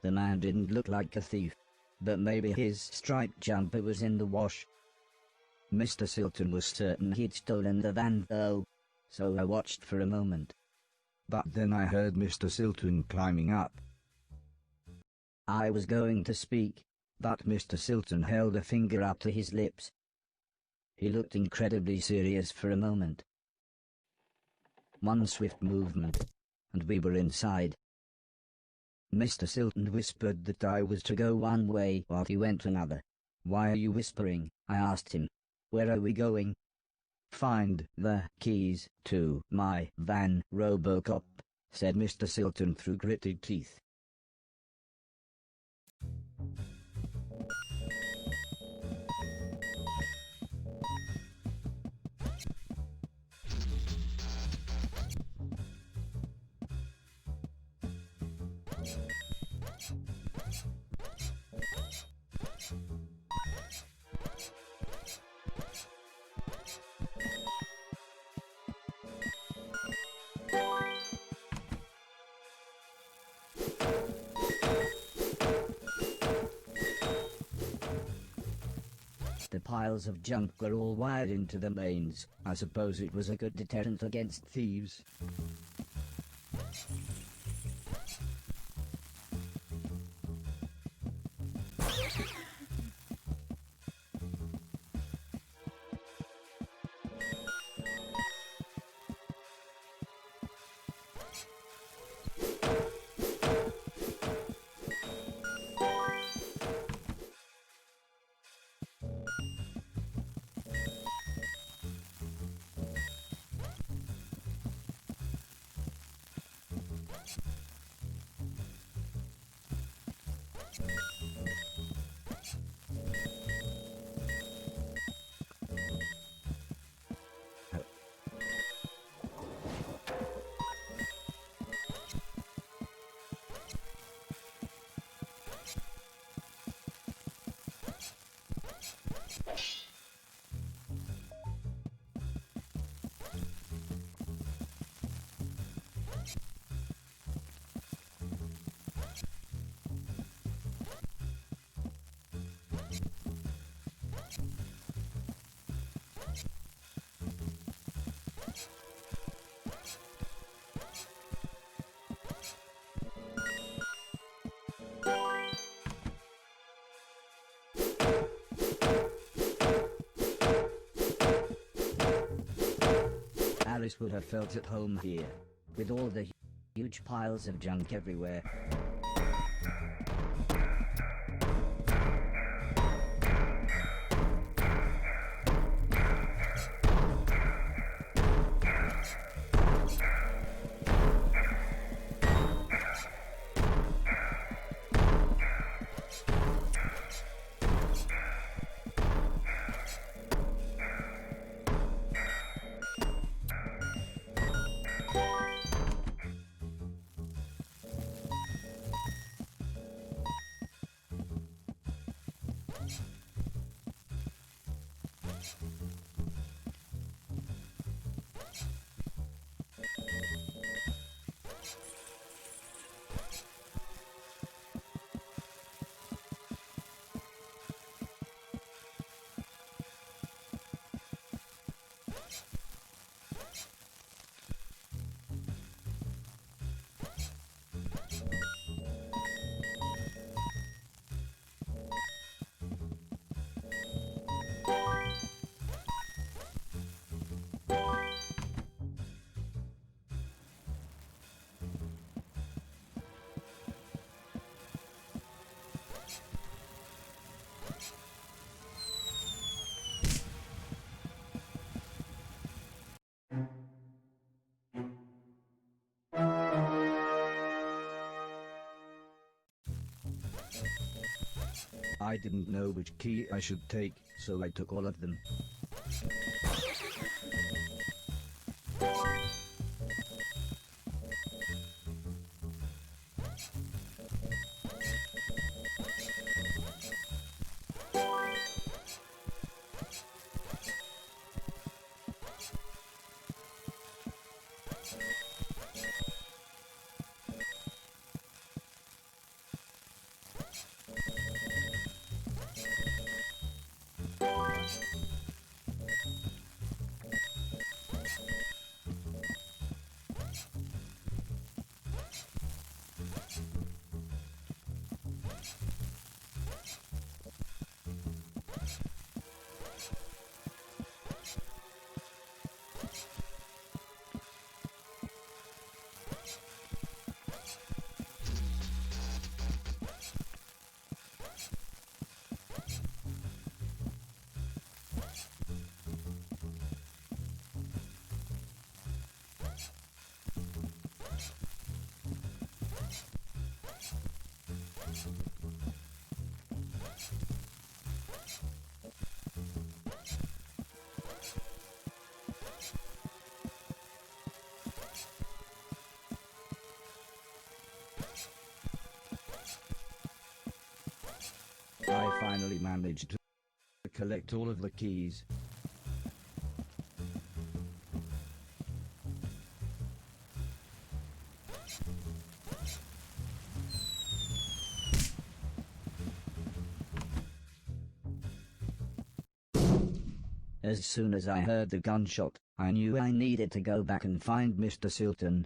The man didn't look like a thief, but maybe his striped jumper was in the wash. Mr. Silton was certain he'd stolen the van though, so I watched for a moment. But then I heard Mr. Silton climbing up. I was going to speak, but Mr. Silton held a finger up to his lips. He looked incredibly serious for a moment. One swift movement, and we were inside. Mr. Silton whispered that I was to go one way while he went another. "Why are you whispering?" I asked him. "Where are we going?" "Find the keys to my van, Robocop," said Mr. Silton through gritted teeth. The piles of junk were all wired into the mains. I suppose it was a good deterrent against thieves. Horace would have felt at home here, with all the huge piles of junk everywhere. I didn't know which key I should take, so I took all of them. I finally managed to collect all of the keys. As soon as I heard the gunshot, I knew I needed to go back and find Mr. Silton.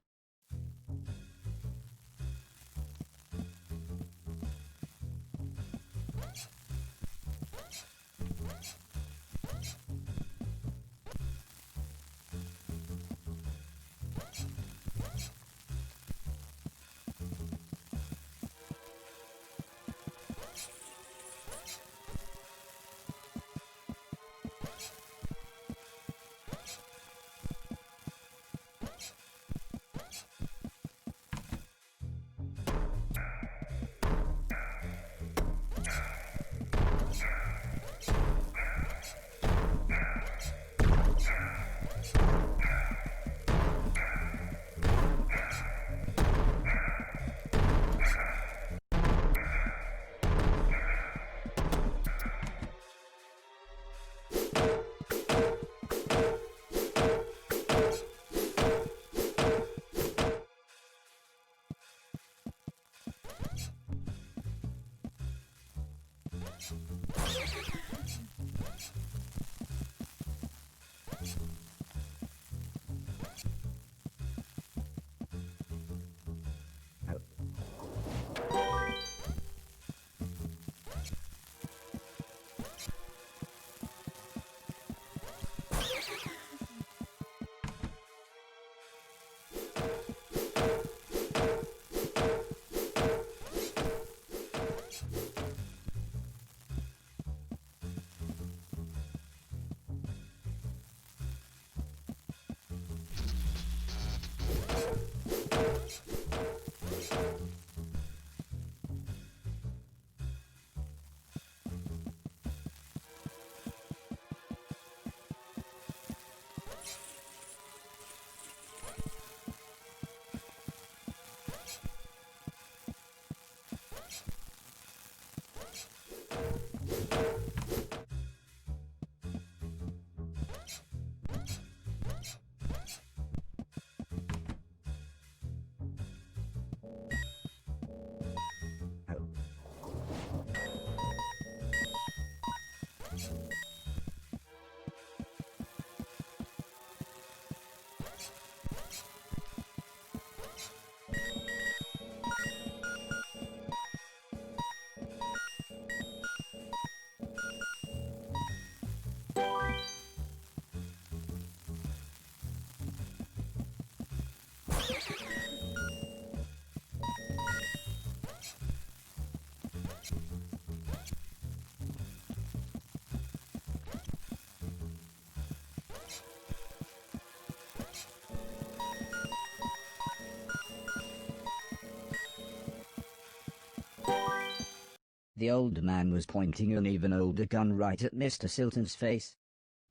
The old man was pointing an even older gun right at Mr. Silton's face.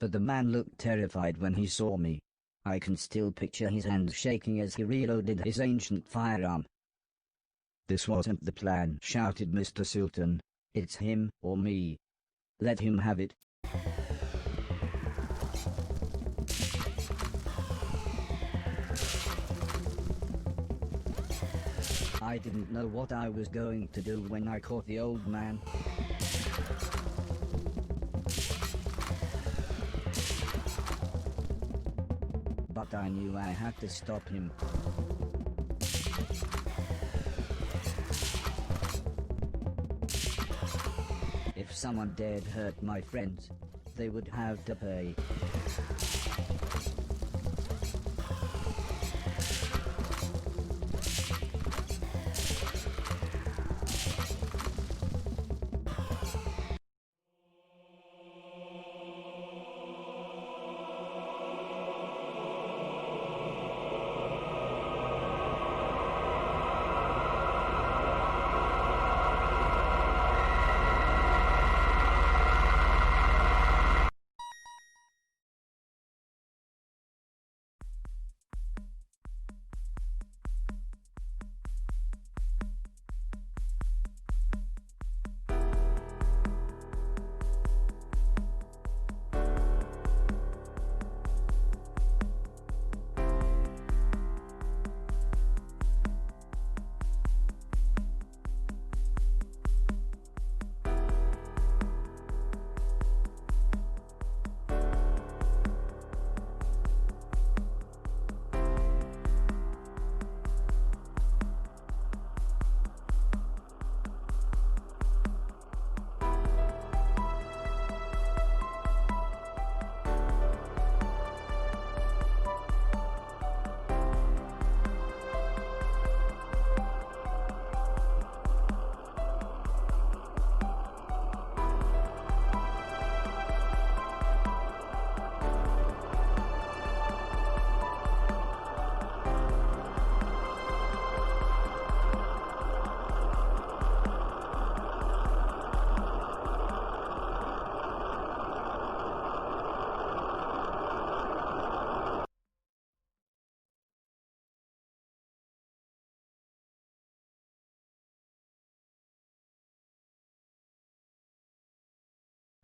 But the man looked terrified when he saw me. I can still picture his hands shaking as he reloaded his ancient firearm. "This wasn't the plan," shouted Mr. Silton. "It's him or me. Let him have it." I didn't know what I was going to do when I caught the old man. But I knew I had to stop him. If someone dared hurt my friends, they would have to pay.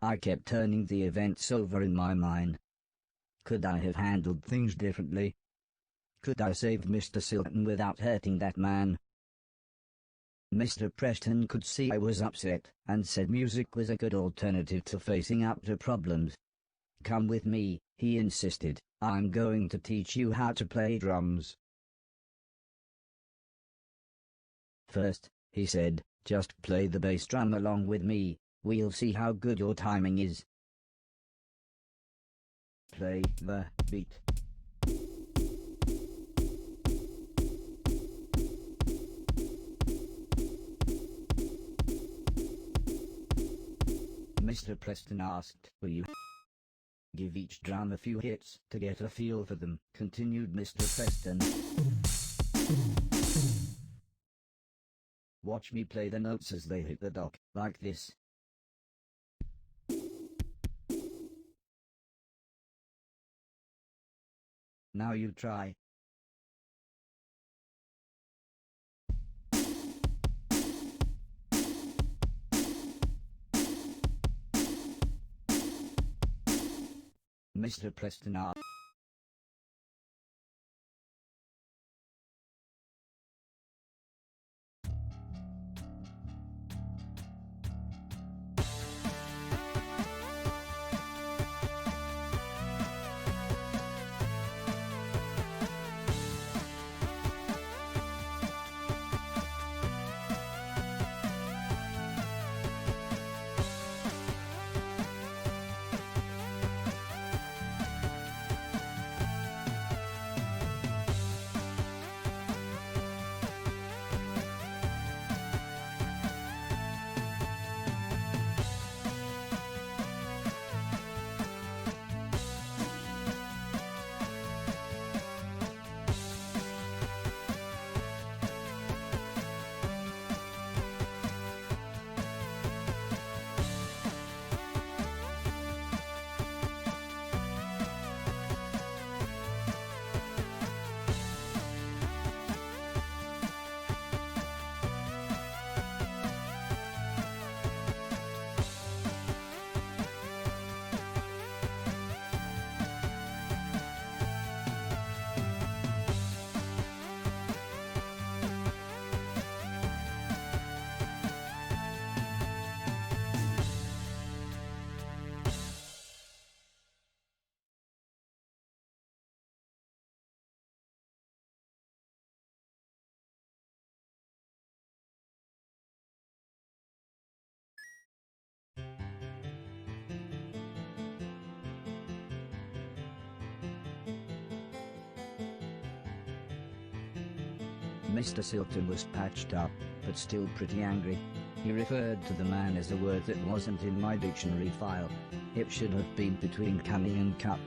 I kept turning the events over in my mind. Could I have handled things differently? Could I save Mr. Silton without hurting that man? Mr. Preston could see I was upset, and said music was a good alternative to facing up to problems. "Come with me," he insisted. "I'm going to teach you how to play drums." "First," he said, "just play the bass drum along with me. We'll see how good your timing is. Play the beat." Mr. Preston asked, "Will you give each drum a few hits to get a feel for them?" continued Mr. Preston. "Watch me play the notes as they hit the dock, like this. Now you try." Mr. Preston asked, Mr. Silton was patched up, but still pretty angry. He referred to the man as a word that wasn't in my dictionary file. It should have been between cunning and cup.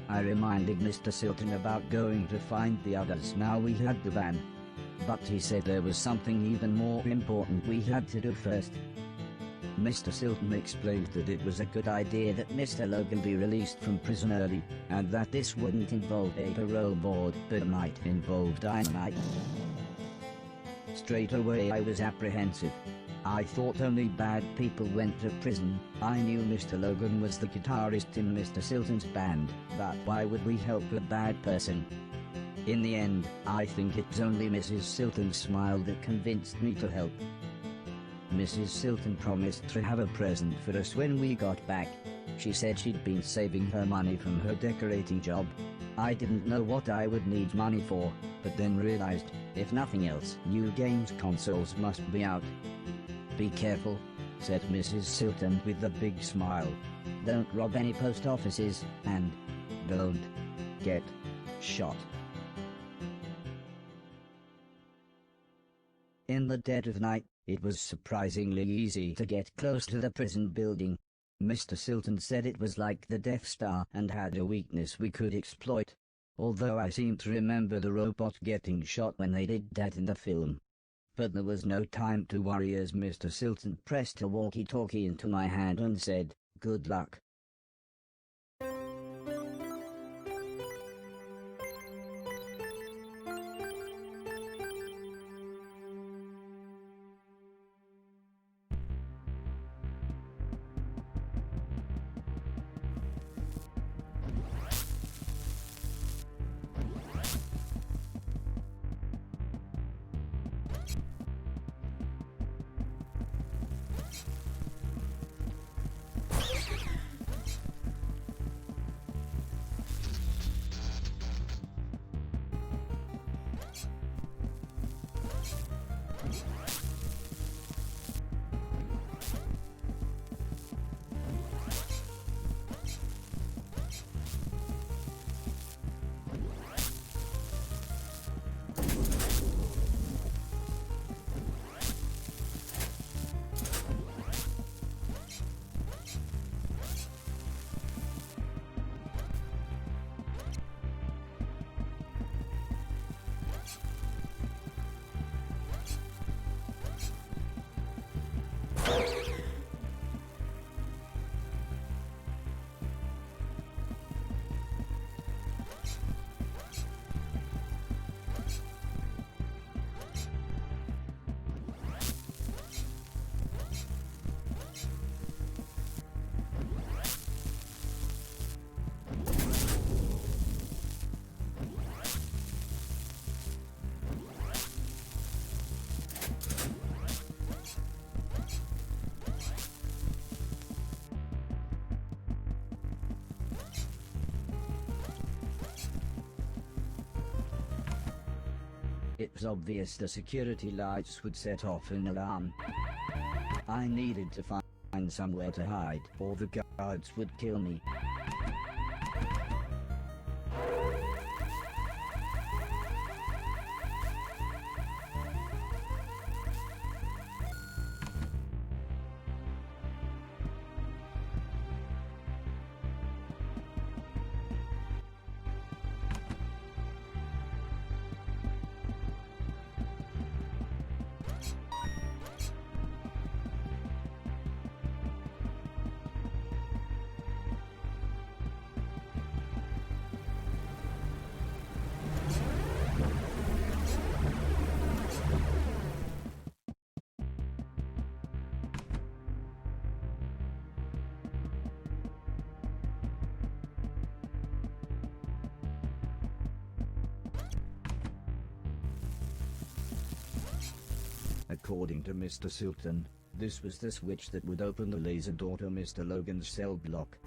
I reminded Mr. Silton about going to find the others now we had the van. But he said there was something even more important we had to do first. Mr. Silton explained that it was a good idea that Mr. Logan be released from prison early, and that this wouldn't involve a parole board but might involve dynamite. Straight away I was apprehensive. I thought only bad people went to prison. I knew Mr. Logan was the guitarist in Mr. Silton's band, but why would we help a bad person? In the end, I think it's only Mrs. Silton's smile that convinced me to help. Mrs. Silton promised to have a present for us when we got back. She said she'd been saving her money from her decorating job. I didn't know what I would need money for, but then realized, if nothing else, new games consoles must be out. "Be careful," said Mrs. Silton with a big smile. "Don't rob any post offices, and don't get shot." In the dead of night, it was surprisingly easy to get close to the prison building. Mr. Silton said it was like the Death Star and had a weakness we could exploit. Although I seem to remember the robot getting shot when they did that in the film. But there was no time to worry as Mr. Silton pressed a walkie-talkie into my hand and said, "Good luck." It was obvious the security lights would set off an alarm. I needed to find somewhere to hide, or the guards would kill me. According to Mr. Silton, this was the switch that would open the laser door to Mr. Logan's cell block.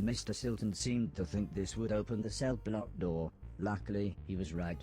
Mr. Silton seemed to think this would open the cell block door. Luckily, he was right.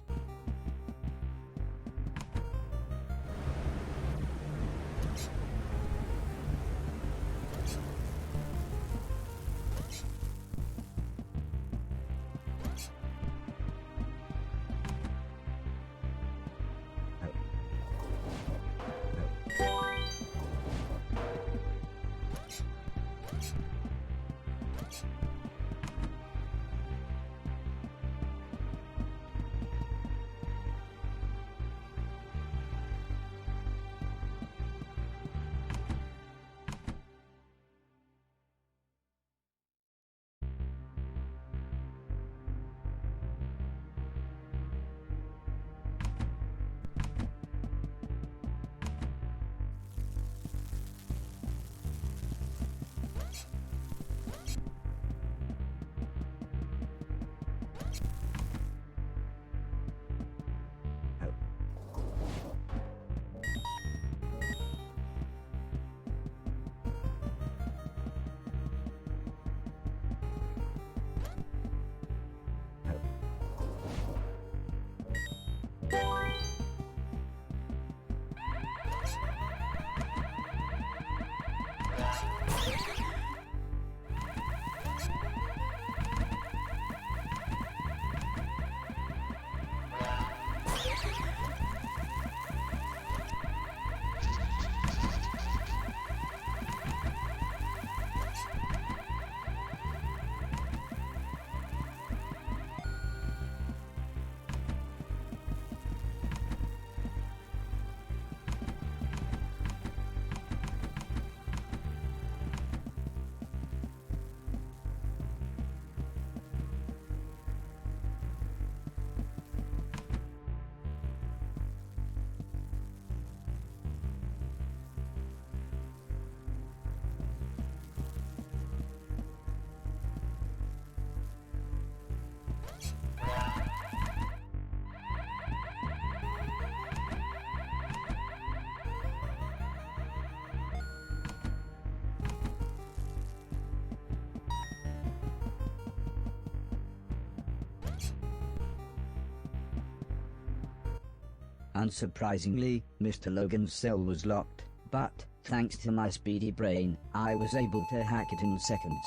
Unsurprisingly, Mr. Logan's cell was locked, but, thanks to my speedy brain, I was able to hack it in seconds.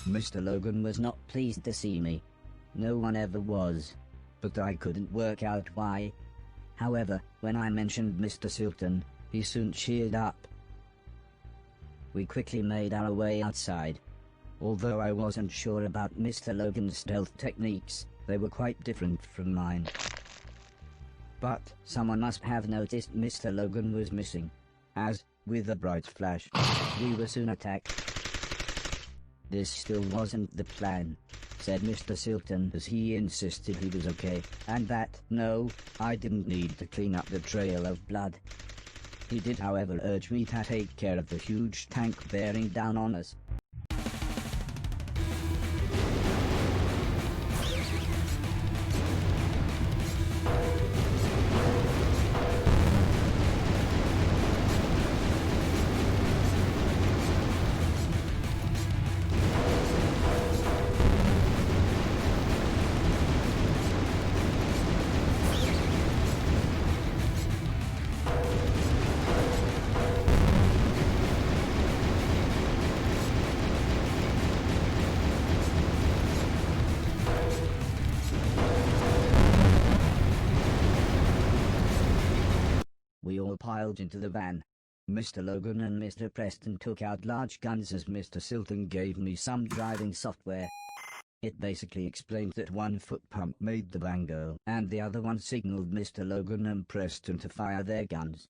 Mr. Logan was not pleased to see me. No one ever was. But I couldn't work out why. However, when I mentioned Mr. Silton, he soon cheered up. We quickly made our way outside. Although I wasn't sure about Mr. Logan's stealth techniques, they were quite different from mine. But someone must have noticed Mr. Logan was missing, as, with a bright flash, we were soon attacked. This still wasn't the plan, said Mr. Silton as he insisted he was okay, and that, no, I didn't need to clean up the trail of blood. He did however urge me to take care of the huge tank bearing down on us. We all piled into the van. Mr. Logan and Mr. Preston took out large guns as Mr. Silton gave me some driving software. It basically explained that one foot pump made the van go, and the other one signaled Mr. Logan and Preston to fire their guns.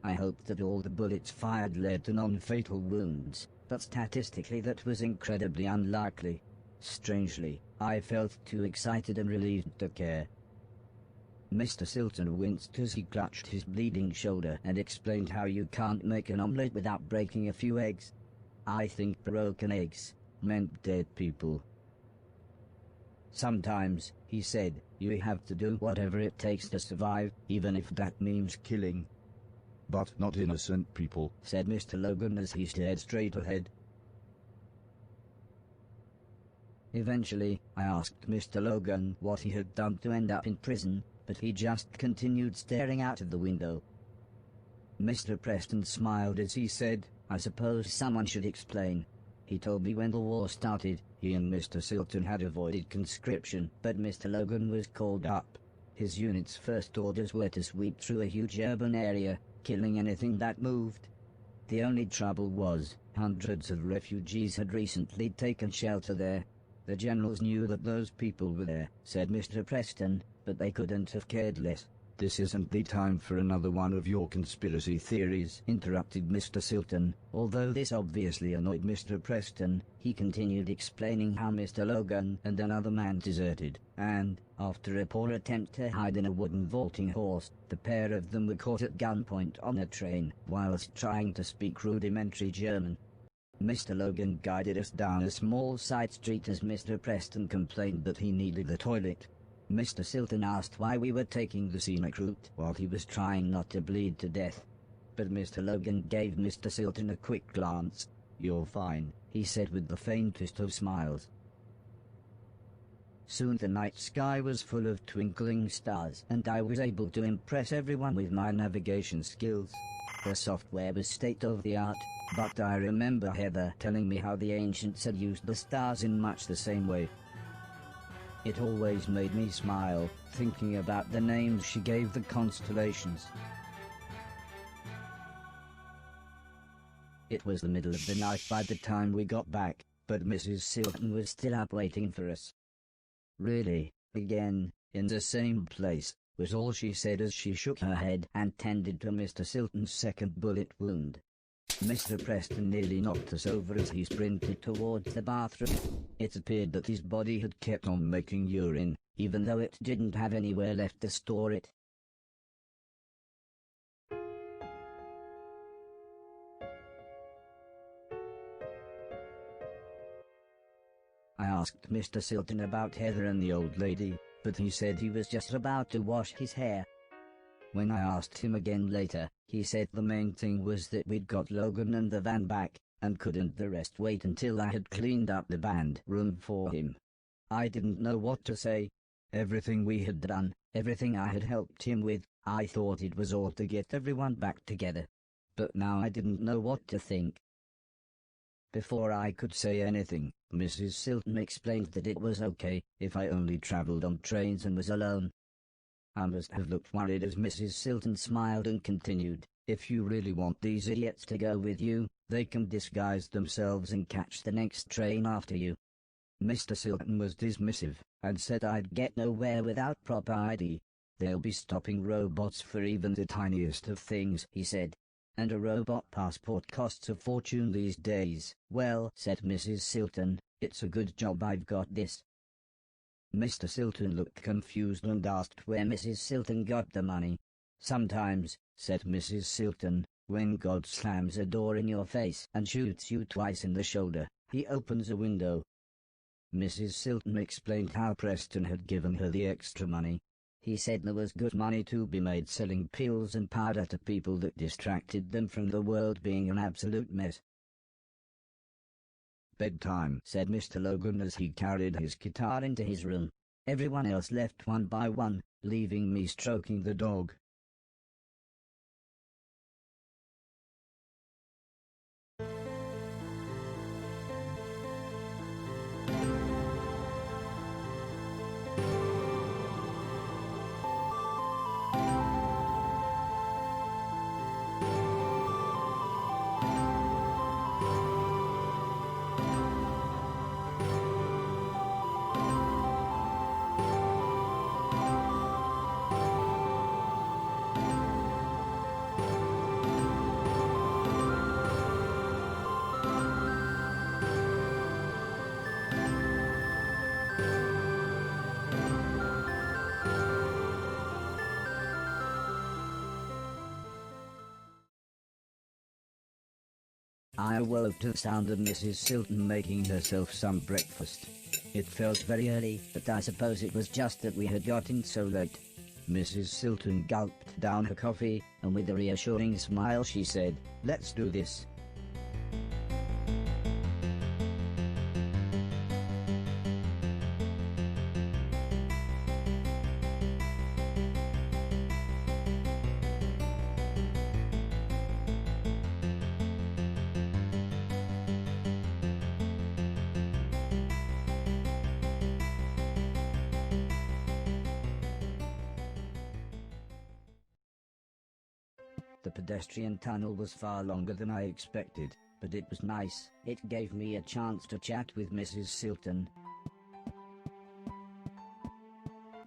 I hoped that all the bullets fired led to non-fatal wounds, but statistically that was incredibly unlikely. Strangely, I felt too excited and relieved to care. Mr. Silton winced as he clutched his bleeding shoulder and explained how you can't make an omelette without breaking a few eggs. I think broken eggs meant dead people. Sometimes, he said, you have to do whatever it takes to survive, even if that means killing. But not innocent people, said Mr. Logan as he stared straight ahead. Eventually, I asked Mr. Logan what he had done to end up in prison, but he just continued staring out of the window. Mr. Preston smiled as he said, I suppose someone should explain. He told me when the war started, he and Mr. Silton had avoided conscription, but Mr. Logan was called up. His unit's first orders were to sweep through a huge urban area, killing anything that moved. The only trouble was, hundreds of refugees had recently taken shelter there. The generals knew that those people were there, said Mr. Preston, but they couldn't have cared less. This isn't the time for another one of your conspiracy theories, interrupted Mr. Silton. Although this obviously annoyed Mr. Preston, he continued explaining how Mr. Logan and another man deserted, and, after a poor attempt to hide in a wooden vaulting horse, the pair of them were caught at gunpoint on a train, whilst trying to speak rudimentary German. Mr. Logan guided us down a small side street as Mr. Preston complained that he needed the toilet. Mr. Silton asked why we were taking the scenic route while he was trying not to bleed to death. But Mr. Logan gave Mr. Silton a quick glance. You're fine, he said with the faintest of smiles. Soon the night sky was full of twinkling stars, and I was able to impress everyone with my navigation skills. The software was state-of-the-art, but I remember Heather telling me how the ancients had used the stars in much the same way. It always made me smile, thinking about the names she gave the constellations. It was the middle of the night by the time we got back, but Mrs. Silton was still up waiting for us. "Really, again, in the same place," was all she said as she shook her head and tended to Mr. Silton's second bullet wound. Mr. Preston nearly knocked us over as he sprinted towards the bathroom. It appeared that his body had kept on making urine, even though it didn't have anywhere left to store it. I asked Mr. Silton about Heather and the old lady, but he said he was just about to wash his hair. When I asked him again later, he said the main thing was that we'd got Logan and the van back, and couldn't the rest wait until I had cleaned up the band room for him. I didn't know what to say. Everything we had done, everything I had helped him with, I thought it was all to get everyone back together. But now I didn't know what to think. Before I could say anything, Mrs. Silton explained that it was okay if I only travelled on trains and was alone. I must have looked worried as Mrs. Silton smiled and continued, "If you really want these idiots to go with you, they can disguise themselves and catch the next train after you." Mr. Silton was dismissive, and said I'd get nowhere without proper ID. "They'll be stopping robots for even the tiniest of things," he said. "And a robot passport costs a fortune these days." "Well," said Mrs. Silton, "it's a good job I've got this." Mr. Silton looked confused and asked where Mrs. Silton got the money. "Sometimes," said Mrs. Silton, "when God slams a door in your face and shoots you twice in the shoulder, he opens a window." Mrs. Silton explained how Preston had given her the extra money. He said there was good money to be made selling pills and powder to people that distracted them from the world being an absolute mess. "Bedtime," said Mr. Logan as he carried his guitar into his room. Everyone else left one by one, leaving me stroking the dog. I awoke to the sound of Mrs. Silton making herself some breakfast. It felt very early, but I suppose it was just that we had gotten so late. Mrs. Silton gulped down her coffee, and with a reassuring smile she said, "Let's do this." The pedestrian tunnel was far longer than I expected, but it was nice. It gave me a chance to chat with Mrs. Silton.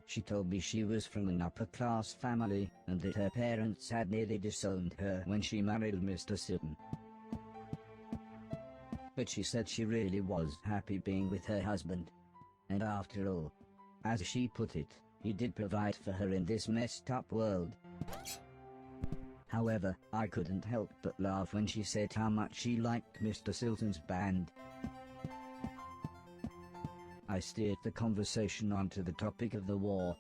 She told me she was from an upper-class family, and that her parents had nearly disowned her when she married Mr. Silton. But she said she really was happy being with her husband. And after all, as she put it, he did provide for her in this messed-up world. However, I couldn't help but laugh when she said how much she liked Mr. Silton's band. I steered the conversation onto the topic of the war.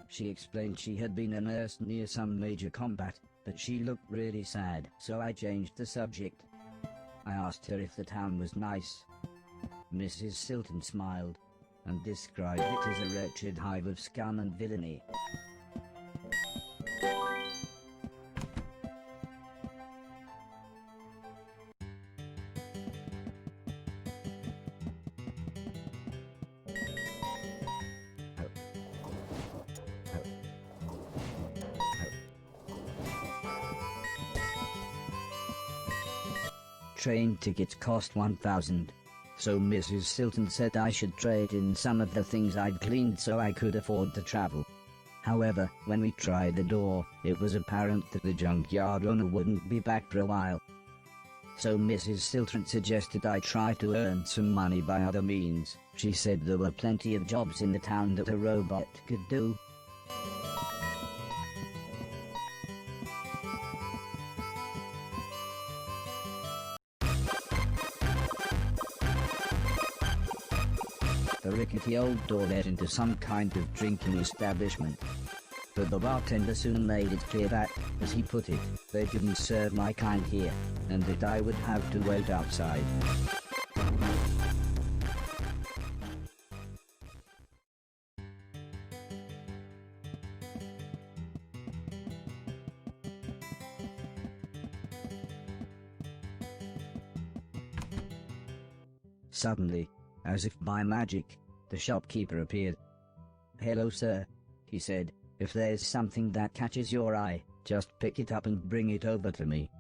She explained she had been a nurse near some major combat, but she looked really sad, so I changed the subject. I asked her if the town was nice. Mrs. Silton smiled, and described it as a wretched hive of scum and villainy. Train tickets cost $1,000. So Mrs. Silton said I should trade in some of the things I'd cleaned so I could afford to travel. However, when we tried the door, it was apparent that the junkyard owner wouldn't be back for a while. So Mrs. Silton suggested I try to earn some money by other means. She said there were plenty of jobs in the town that a robot could do. The rickety old door led into some kind of drinking establishment. But the bartender soon made it clear that, as he put it, they didn't serve my kind here, and that I would have to wait outside. Suddenly, as if by magic, the shopkeeper appeared. "Hello, sir," he said. "If there's something that catches your eye, just pick it up and bring it over to me."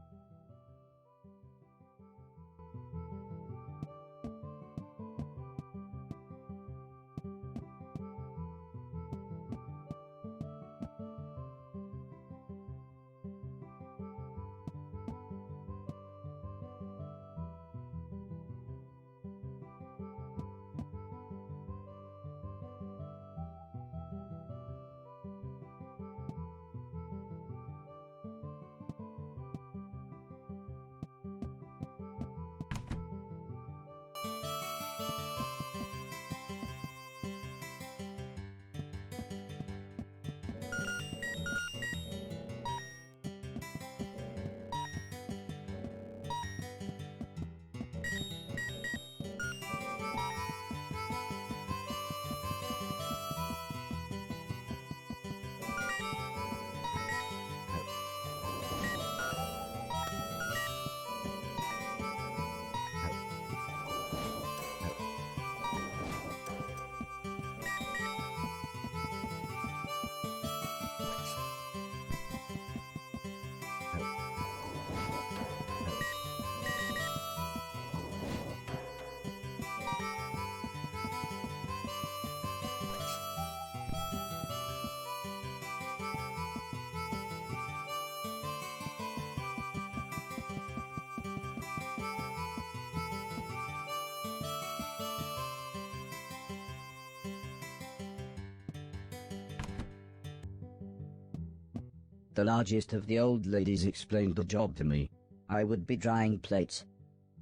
The largest of the old ladies explained the job to me. I would be drying plates.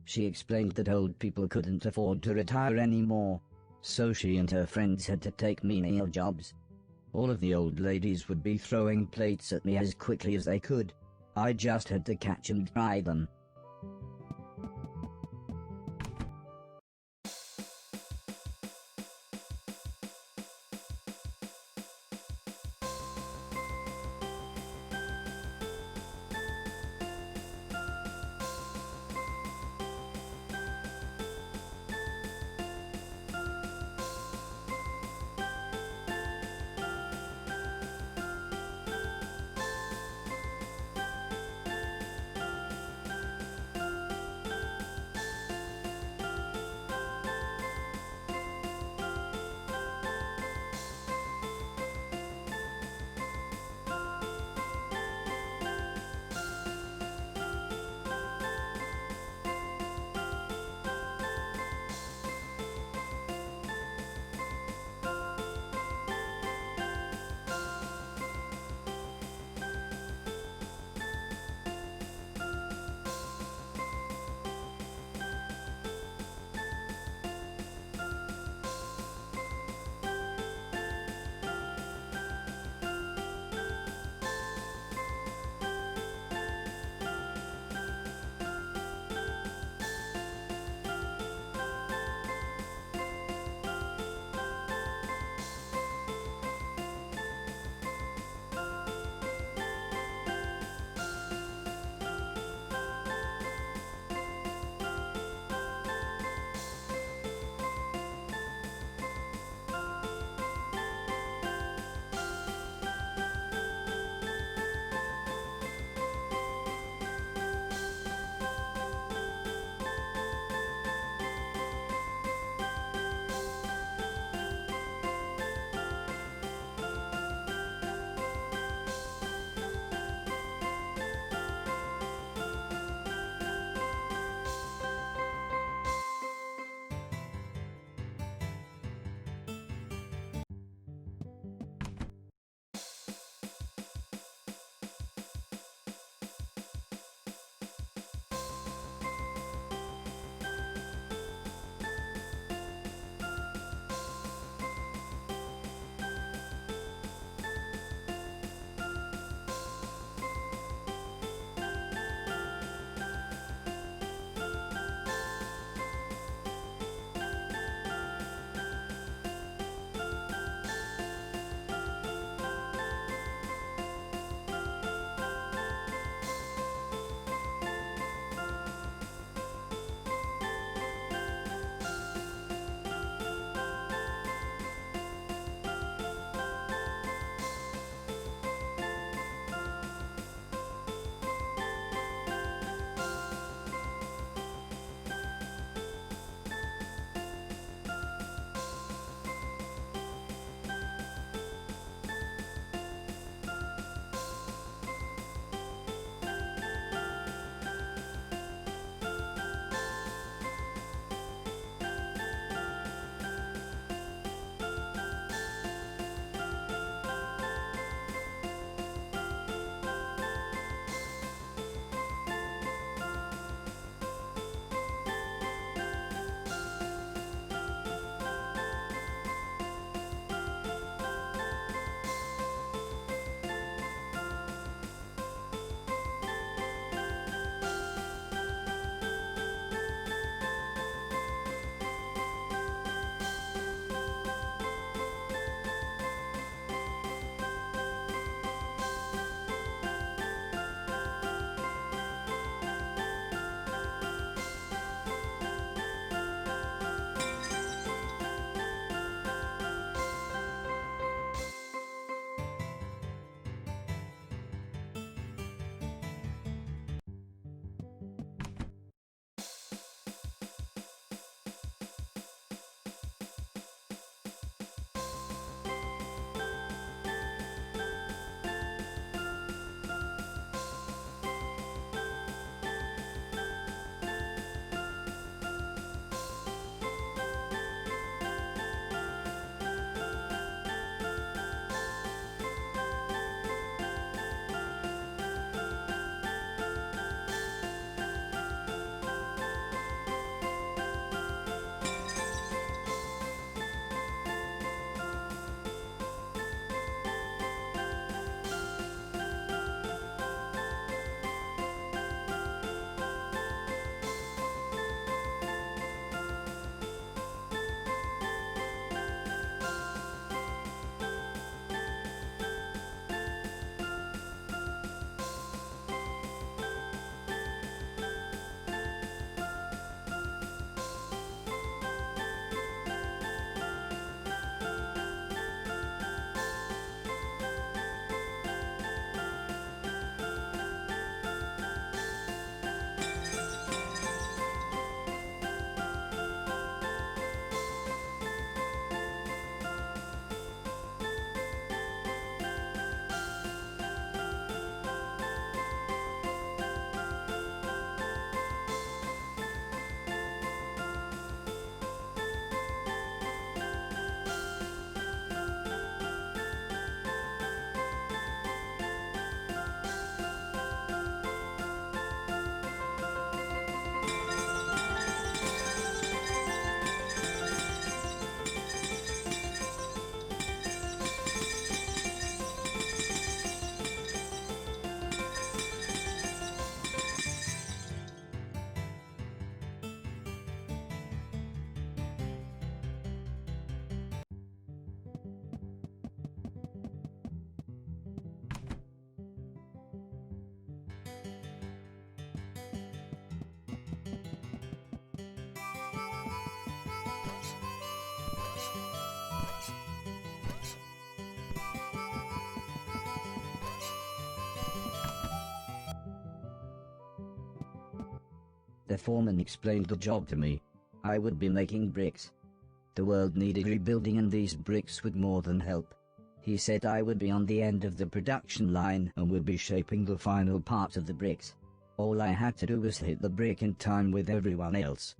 She explained that old people couldn't afford to retire anymore, so she and her friends had to take menial jobs. All of the old ladies would be throwing plates at me as quickly as they could. I just had to catch and dry them. The foreman explained the job to me. I would be making bricks. The world needed rebuilding and these bricks would more than help. He said I would be on the end of the production line and would be shaping the final parts of the bricks. All I had to do was hit the brick in time with everyone else.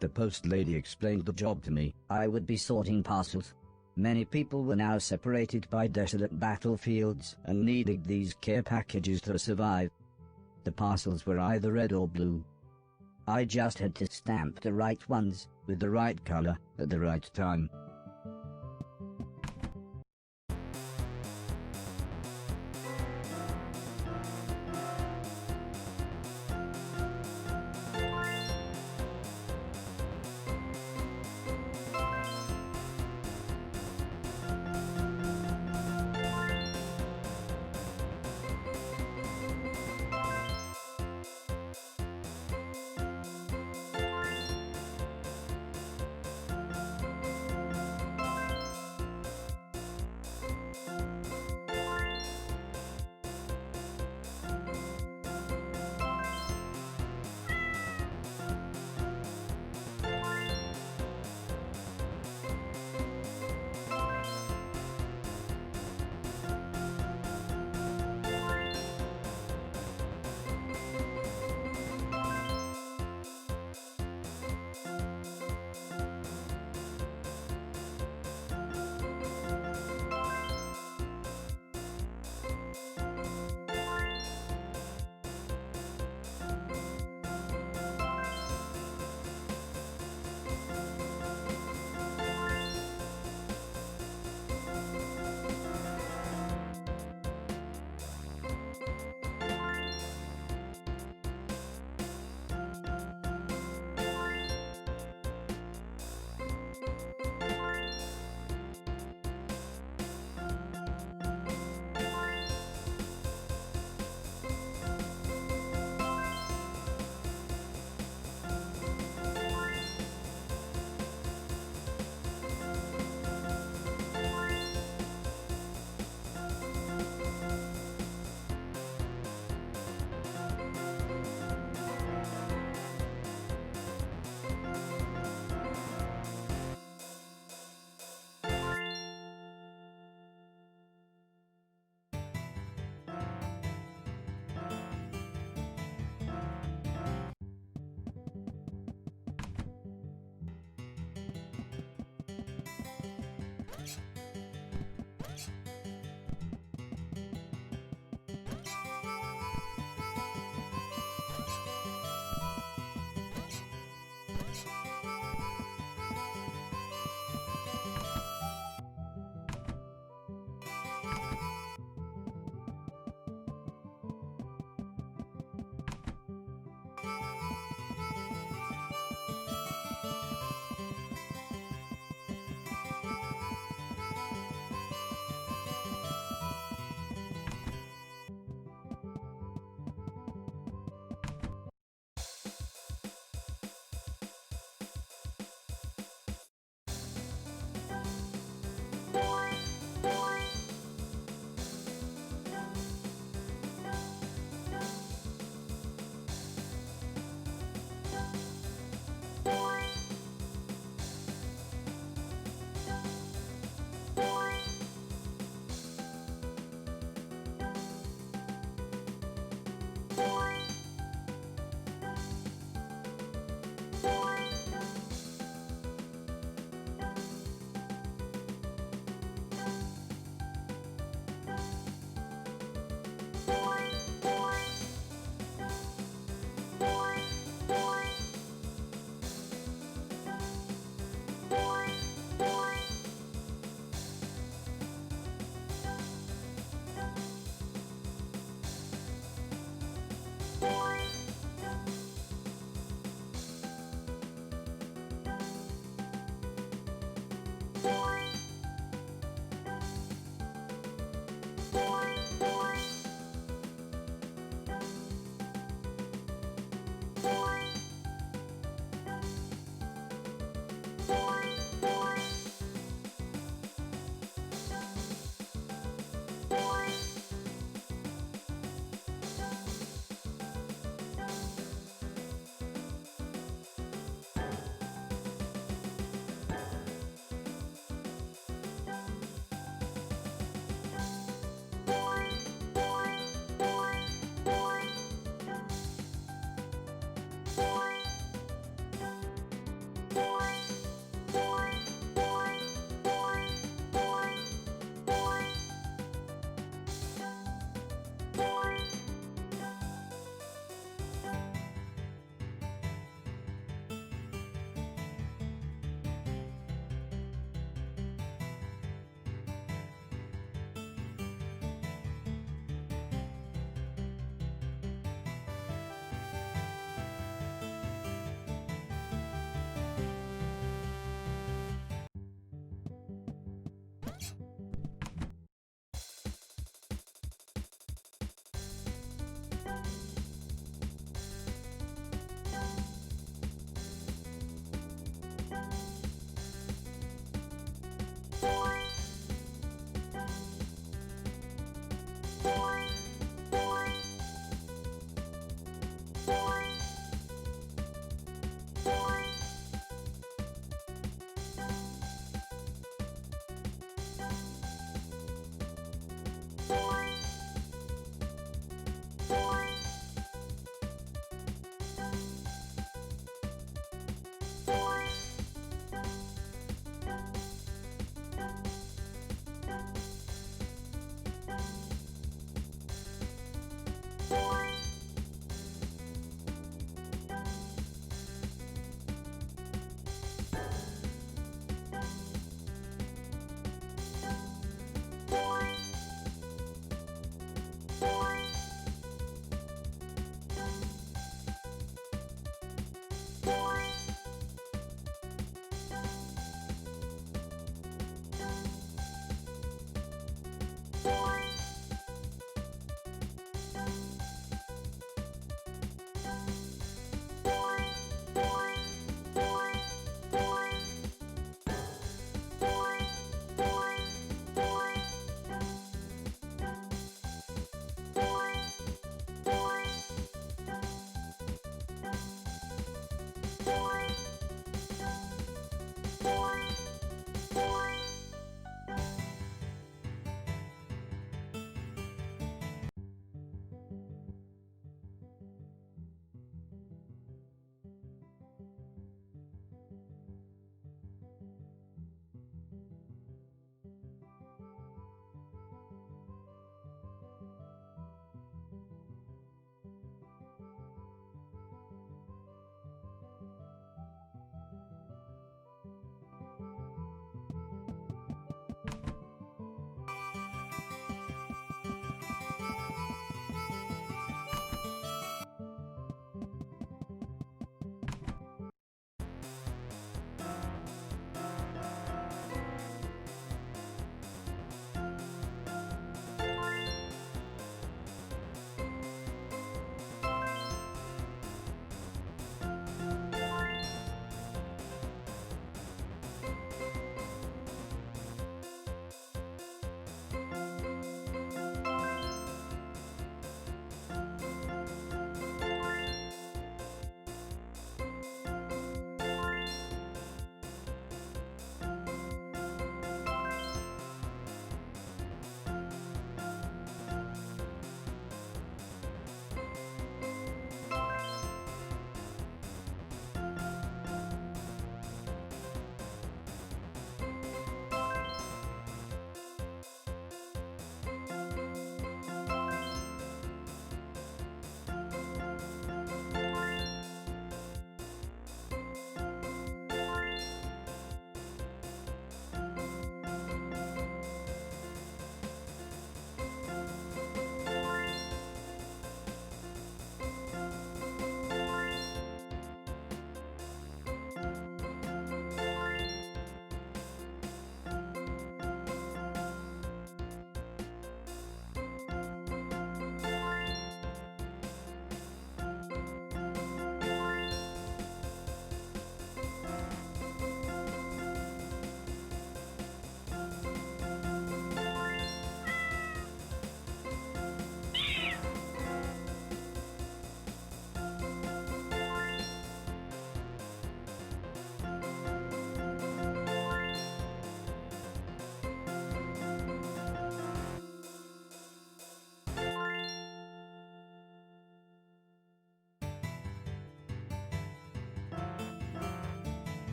The post lady explained the job to me. I would be sorting parcels. Many people were now separated by desolate battlefields and needed these care packages to survive. The parcels were either red or blue. I just had to stamp the right ones with the right color at the right time.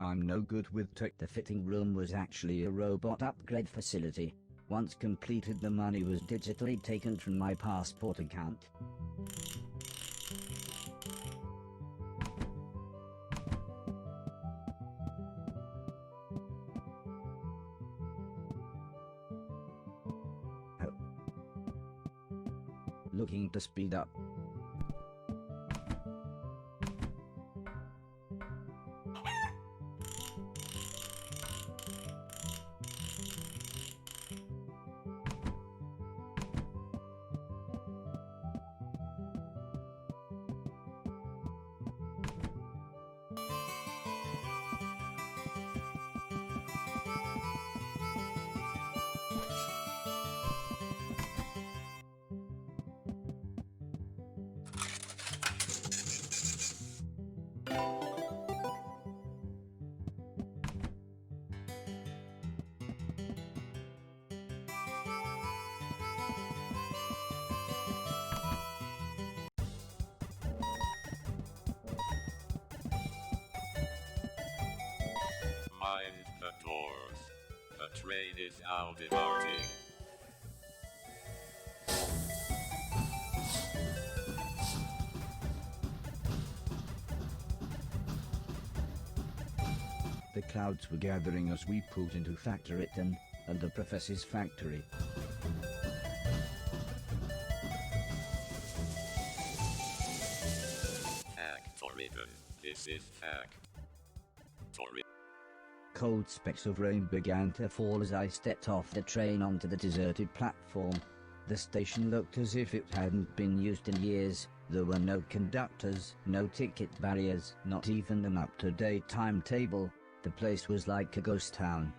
I'm no good with tech. The fitting room was actually a robot upgrade facility. Once completed, the money was digitally taken from my passport account. Looking to speed up. Mind the doors. The train is now departing. The clouds were gathering as we pulled into Factoryton and the professor's factory. Factoryton. This is Factoryton. Cold specks of rain began to fall as I stepped off the train onto the deserted platform. The station looked as if it hadn't been used in years. There were no conductors, no ticket barriers, not even an up-to-date timetable. The place was like a ghost town.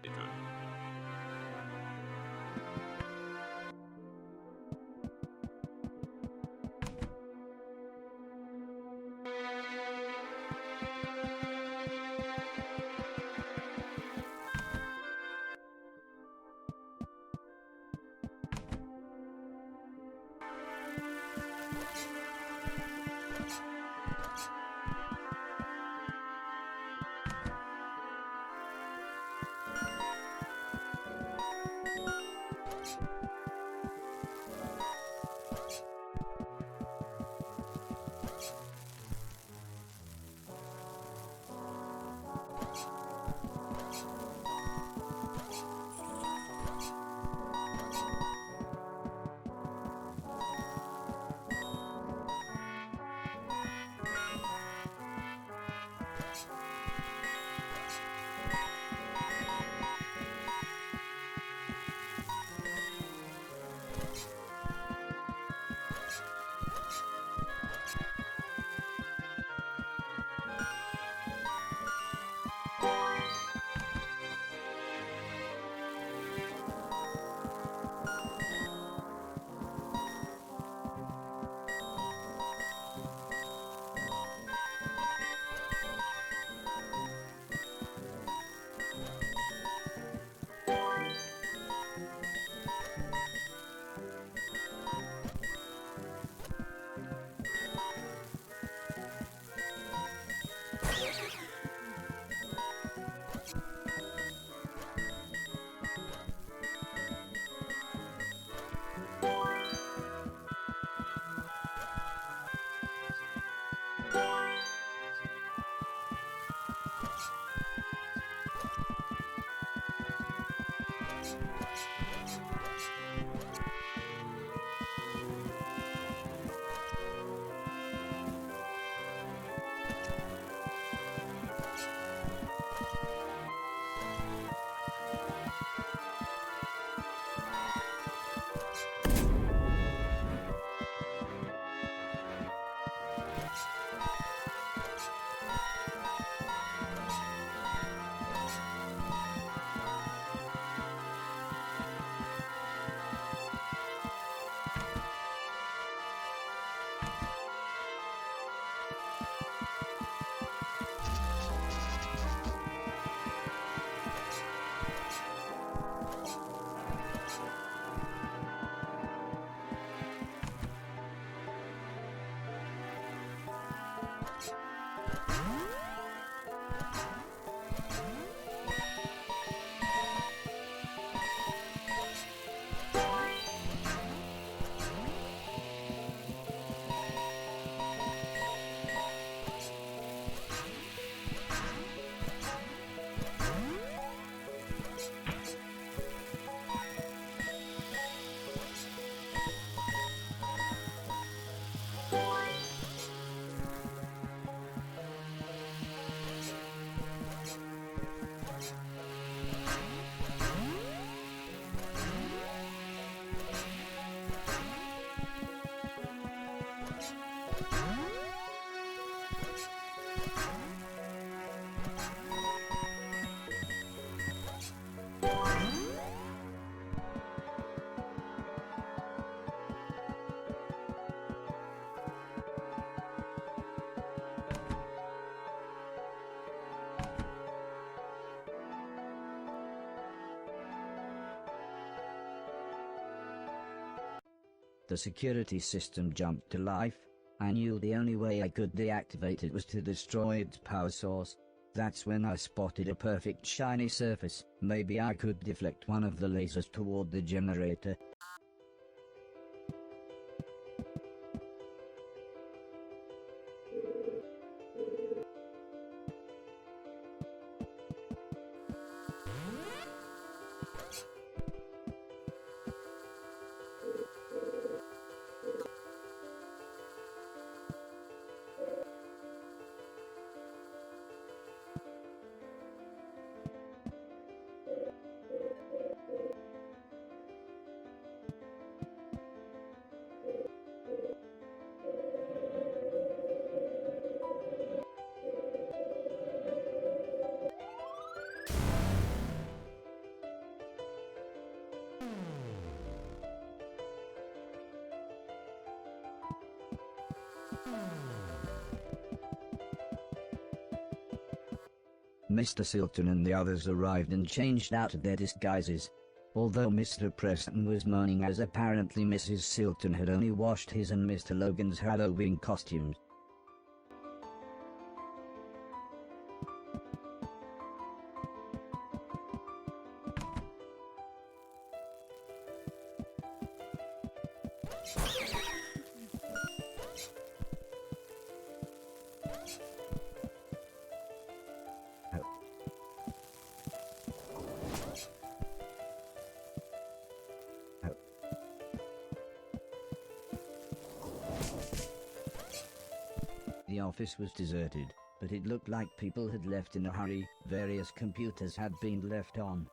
The security system jumped to life. I knew the only way I could deactivate it was to destroy its power source. That's when I spotted a perfect shiny surface. Maybe I could deflect one of the lasers toward the generator. Mr. Silton and the others arrived and changed out of their disguises. Although Mr. Preston was moaning as apparently Mrs. Silton had only washed his and Mr. Logan's Halloween costumes. The office was deserted, but it looked like people had left in a hurry. Various computers had been left on.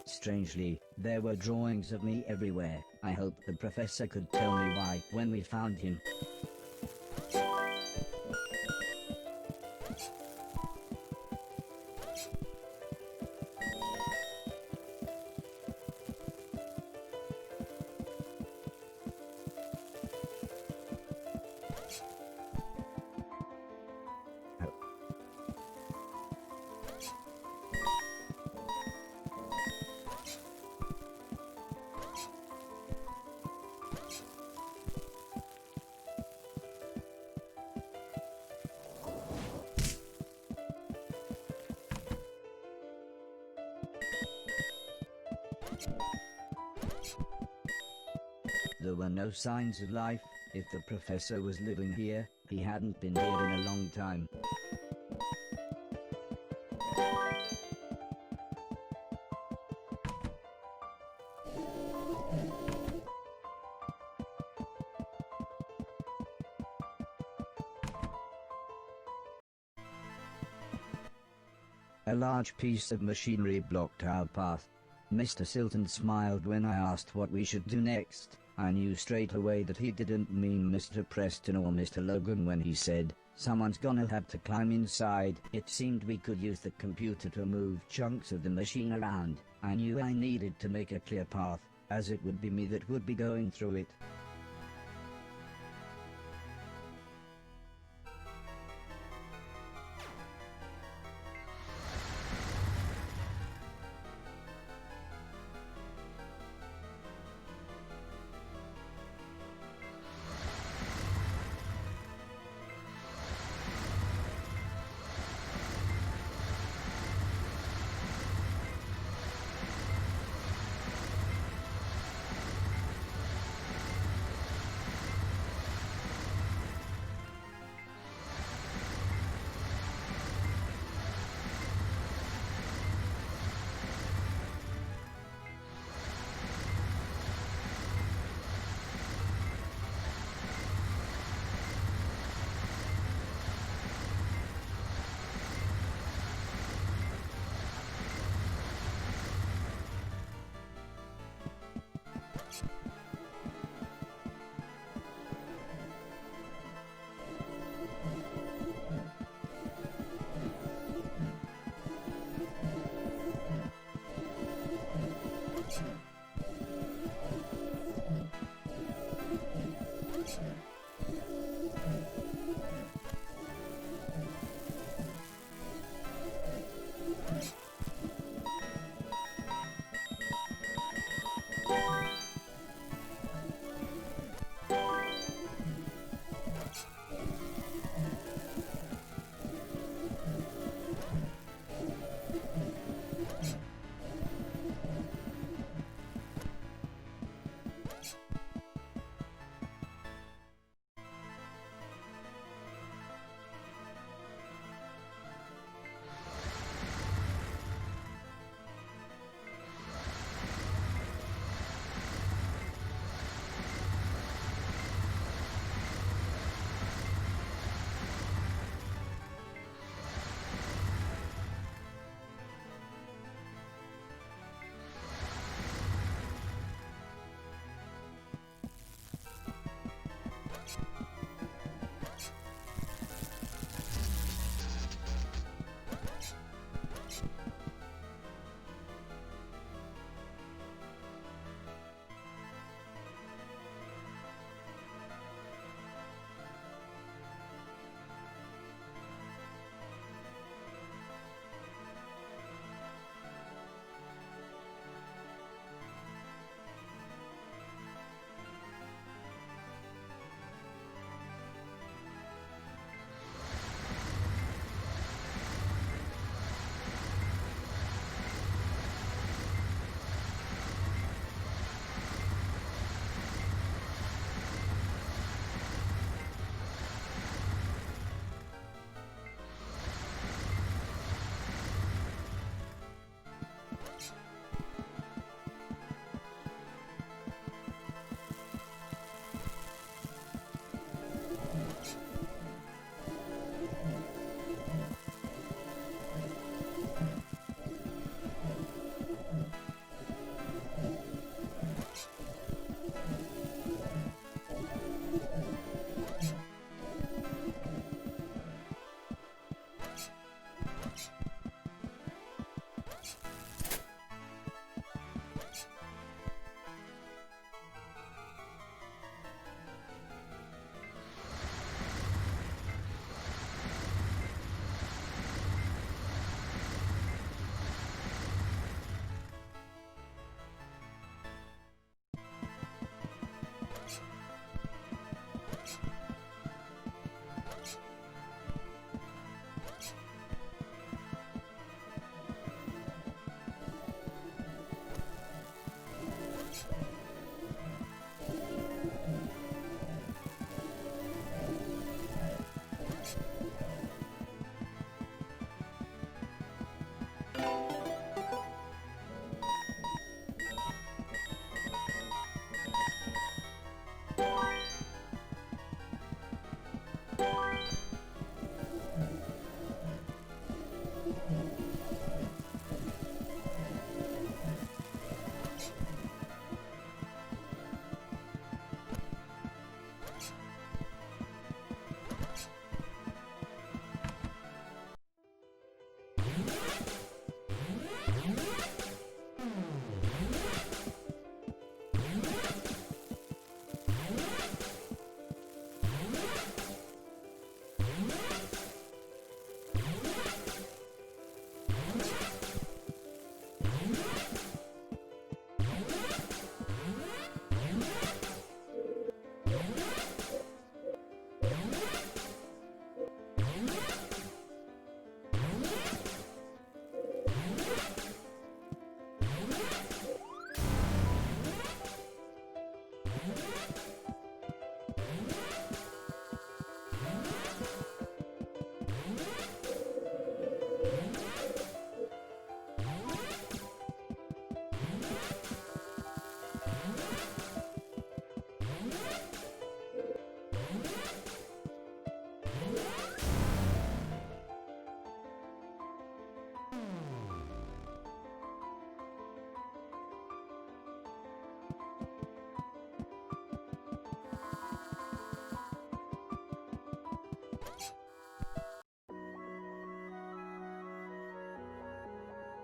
Strangely, there were drawings of me everywhere. I hoped the professor could tell me why when we found him. There were no signs of life. If the professor was living here, he hadn't been here in a long time. A large piece of machinery blocked our path. Mr. Silton smiled when I asked what we should do next. I knew straight away that he didn't mean Mr. Preston or Mr. Logan when he said, "Someone's gonna have to climb inside." It seemed we could use the computer to move chunks of the machine around. I knew I needed to make a clear path, as it would be me that would be going through it.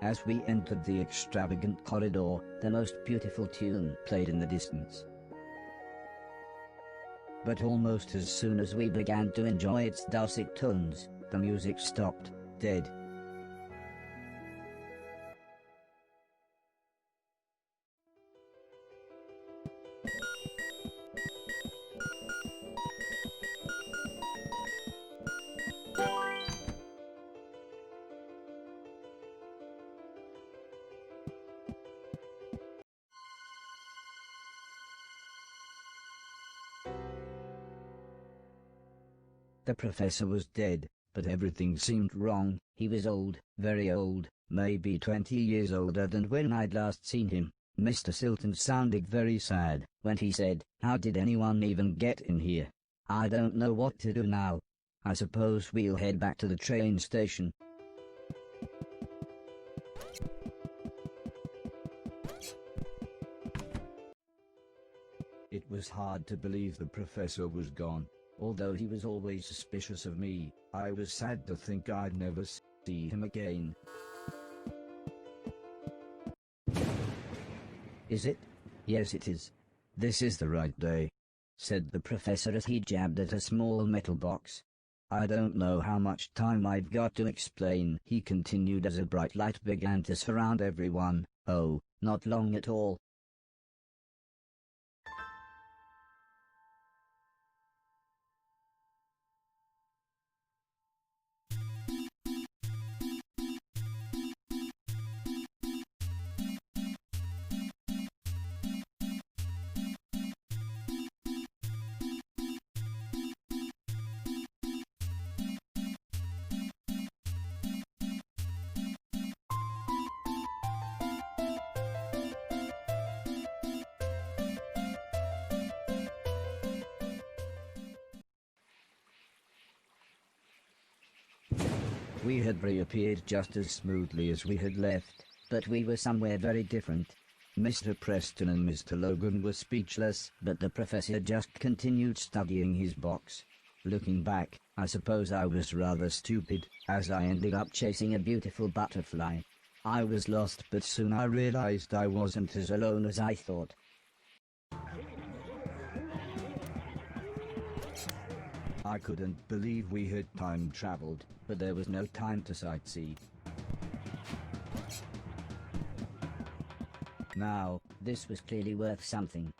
As we entered the extravagant corridor, the most beautiful tune played in the distance. But almost as soon as we began to enjoy its dulcet tones, the music stopped, dead. The professor was dead, but everything seemed wrong. He was old, very old, maybe 20 years older than when I'd last seen him. Mr. Silton sounded very sad when he said, "How did anyone even get in here? I don't know what to do now. I suppose we'll head back to the train station." It was hard to believe the professor was gone. Although he was always suspicious of me, I was sad to think I'd never see him again. "Is it?" "Yes, it is. This is the right day," said the professor as he jabbed at a small metal box. "I don't know how much time I've got to explain," he continued as a bright light began to surround everyone. "Oh, not long at all." We had reappeared just as smoothly as we had left, but we were somewhere very different. Mr. Preston and Mr. Logan were speechless, but the professor just continued studying his box. Looking back, I suppose I was rather stupid, as I ended up chasing a beautiful butterfly. I was lost, but soon I realized I wasn't as alone as I thought. I couldn't believe we had time traveled, but there was no time to sightsee. Now, this was clearly worth something.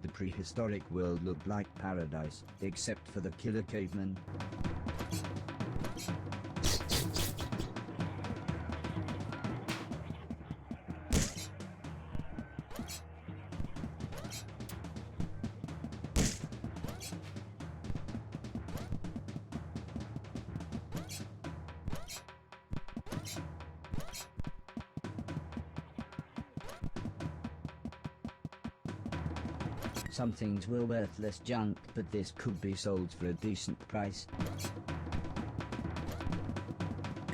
The prehistoric world looked like paradise, except for the killer cavemen. Some things were worthless junk, but this could be sold for a decent price.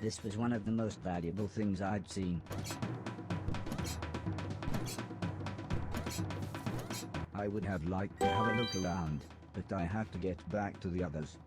This was one of the most valuable things I'd seen. I would have liked to have a look around, but I have to get back to the others.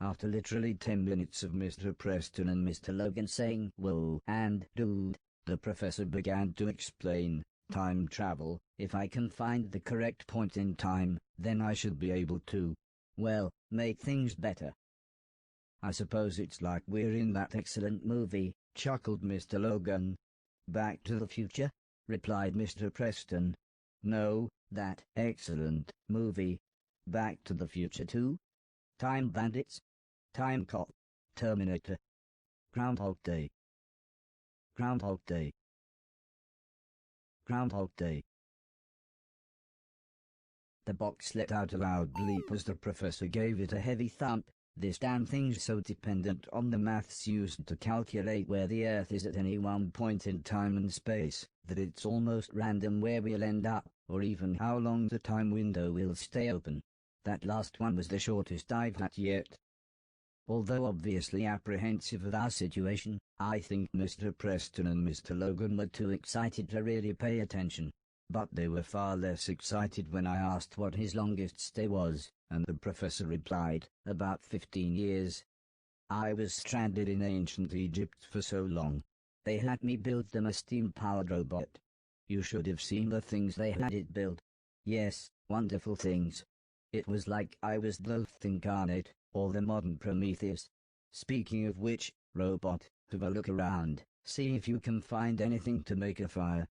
After literally 10 minutes of Mr. Preston and Mr. Logan saying "whoa" and "dude," the professor began to explain, "Time travel, if I can find the correct point in time, then I should be able to, well, make things better." "I suppose it's like we're in that excellent movie," chuckled Mr. Logan. "Back to the Future?" replied Mr. Preston. "No, that excellent movie. Back to the Future 2? Time Bandits? Time Cop? Terminator? Groundhog Day. Groundhog Day. Groundhog Day. The box let out a loud bleep as the professor gave it a heavy thump. This damn thing's so dependent on the maths used to calculate where the Earth is at any one point in time and space, that it's almost random where we'll end up, or even how long the time window will stay open. That last one was the shortest I've had yet. Although obviously apprehensive of our situation, I think Mr. Preston and Mr. Logan were too excited to really pay attention. But they were far less excited when I asked what his longest stay was, and the professor replied, about 15 years. I was stranded in ancient Egypt for so long. They had me build them a steam-powered robot. You should have seen the things they had it build. Yes, wonderful things. It was like I was Thoth incarnate, or the modern Prometheus. Speaking of which, robot, have a look around, see if you can find anything to make a fire.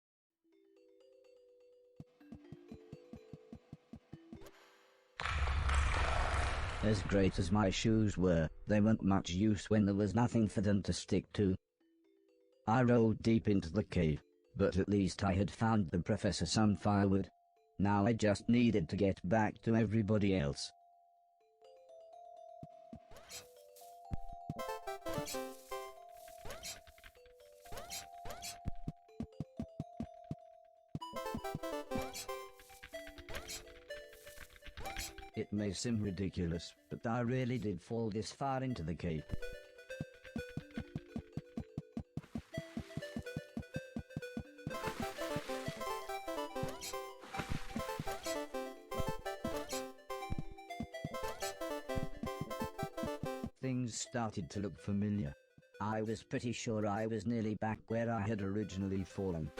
As great as my shoes were, they weren't much use when there was nothing for them to stick to. I rolled deep into the cave, but at least I had found the professor some firewood. Now I just needed to get back to everybody else. It may seem ridiculous, but I really did fall this far into the cave. Things started to look familiar. I was pretty sure I was nearly back where I had originally fallen.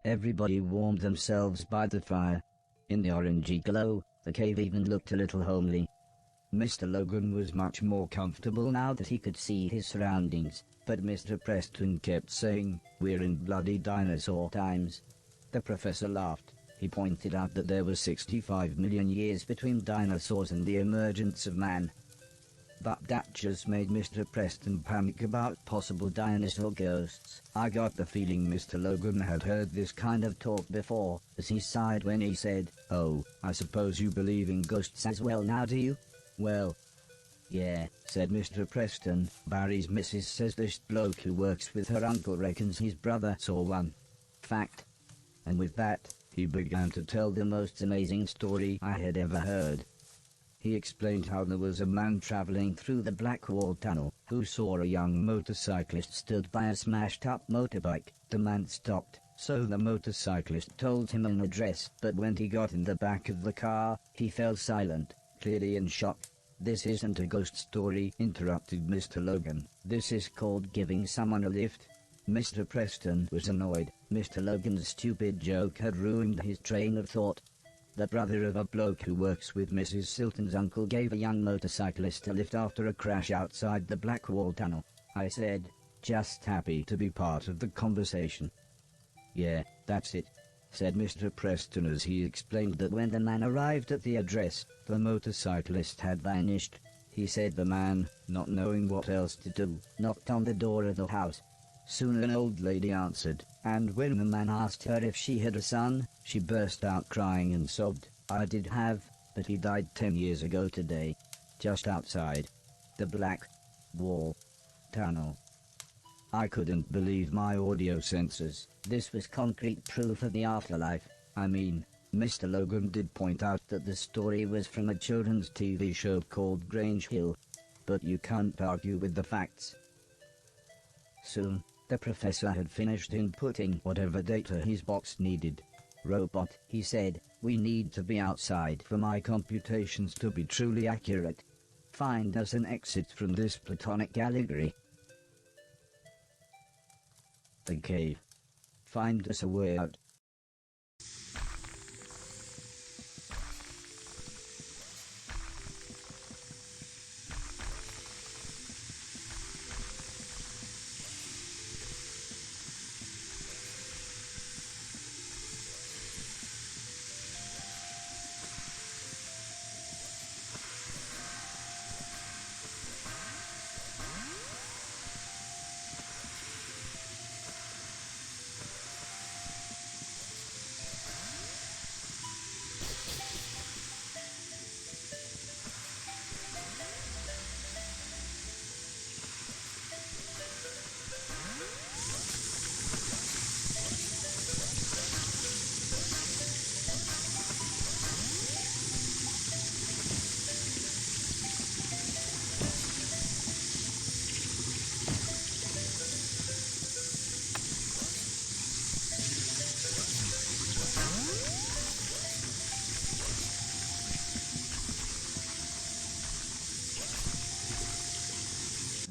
Everybody warmed themselves by the fire. In the orangey glow, the cave even looked a little homely. Mr. Logan was much more comfortable now that he could see his surroundings, but Mr. Preston kept saying, "We're in bloody dinosaur times." The professor laughed. He pointed out that there were 65 million years between dinosaurs and the emergence of man. But that just made Mr. Preston panic about possible dinosaur ghosts. I got the feeling Mr. Logan had heard this kind of talk before, as he sighed when he said, "Oh, I suppose you believe in ghosts as well now, do you?" "Well, yeah," said Mr. Preston. "Barry's missus says this bloke who works with her uncle reckons his brother saw one. Fact." And with that, he began to tell the most amazing story I had ever heard. He explained how there was a man traveling through the Black Wall Tunnel who saw a young motorcyclist stood by a smashed-up motorbike. The man stopped, so the motorcyclist told him an address, but when he got in the back of the car, he fell silent, clearly in shock. "This isn't a ghost story," interrupted Mr. Logan. "This is called giving someone a lift." Mr. Preston was annoyed. Mr. Logan's stupid joke had ruined his train of thought. The brother of a bloke who works with Mrs. Silton's uncle gave a young motorcyclist a lift after a crash outside the Black Wall Tunnel. I said, just happy to be part of the conversation. "Yeah, that's it," said Mr. Preston as he explained that when the man arrived at the address, the motorcyclist had vanished. He said the man, not knowing what else to do, knocked on the door of the house. Soon an old lady answered, and when the man asked her if she had a son, she burst out crying and sobbed. "I did have, but he died 10 years ago today, just outside the Black Wall Tunnel." I couldn't believe my audio sensors. This was concrete proof of the afterlife. I mean, Mr. Logan did point out that the story was from a children's TV show called Grange Hill, but you can't argue with the facts. Soon, the professor had finished inputting whatever data his box needed. "Robot," he said, "we need to be outside for my computations to be truly accurate. Find us an exit from this platonic allegory." The cave. Find us a way out.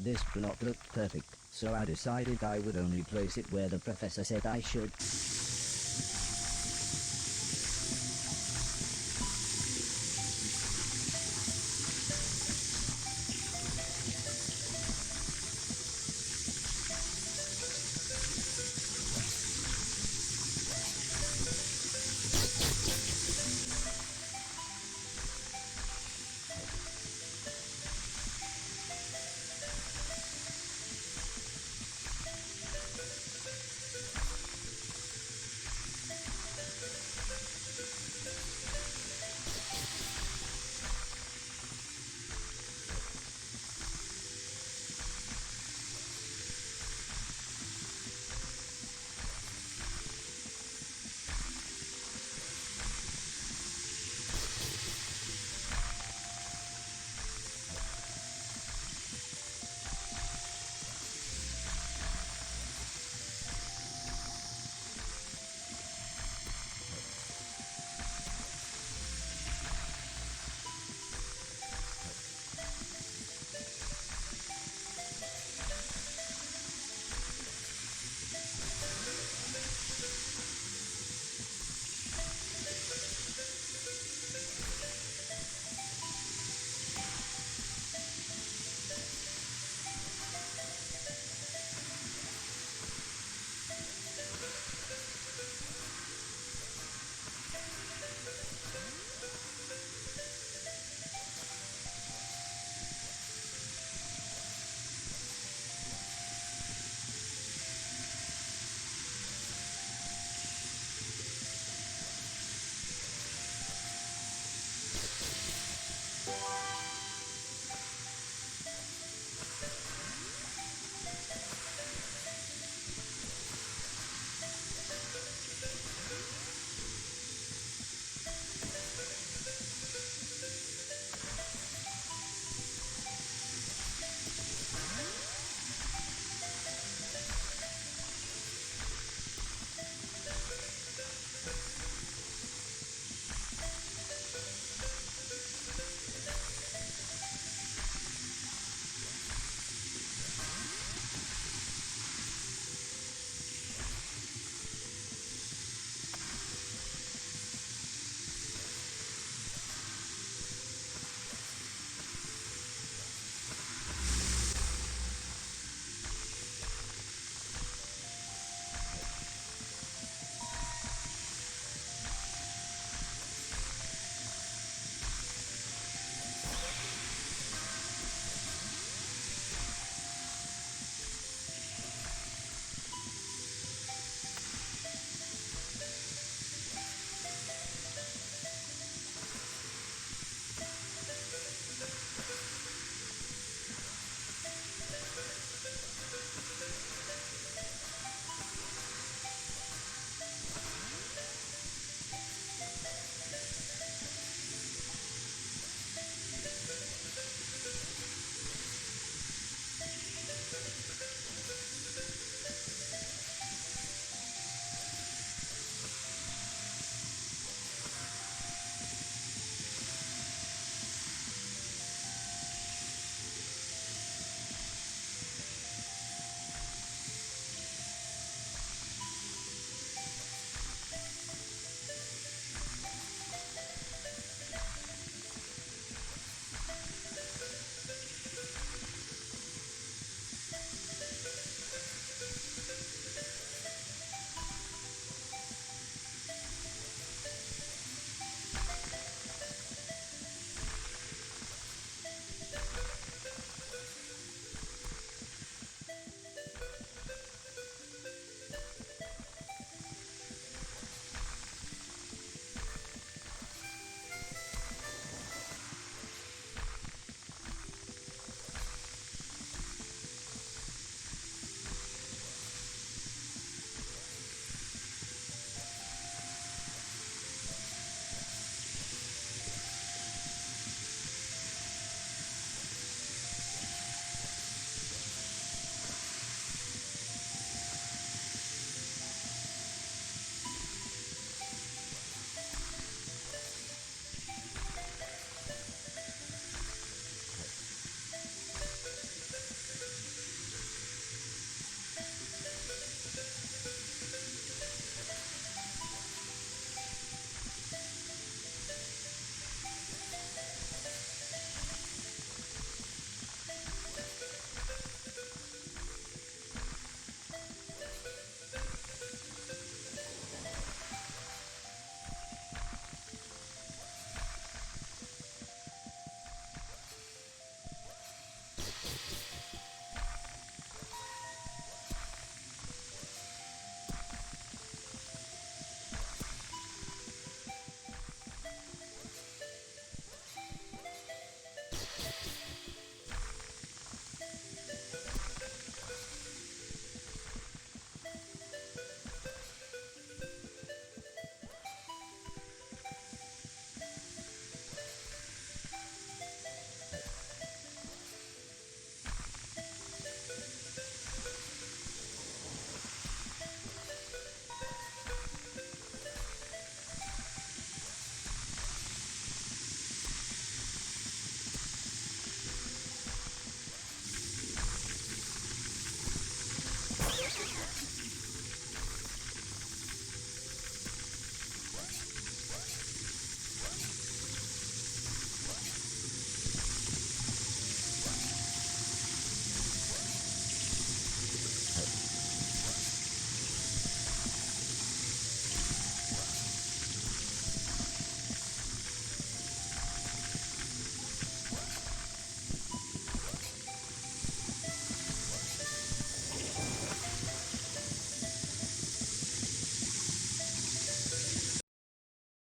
This block looked perfect, so I decided I would only place it where the professor said I should.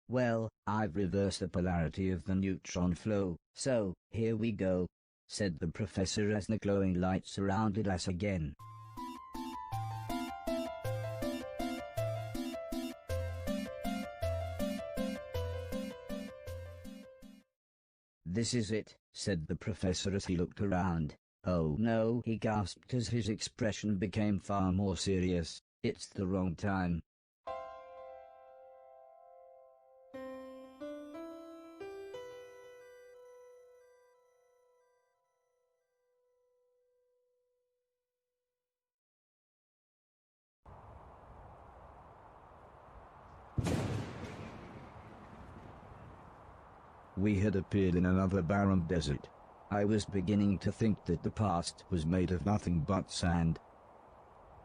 Well, I've reversed the polarity of the neutron flow, so, here we go, said the professor as the glowing light surrounded us again. This is it, said the professor as he looked around. Oh no, he gasped as his expression became far more serious. It's the wrong time. We had appeared in another barren desert. I was beginning to think that the past Was made of nothing but sand.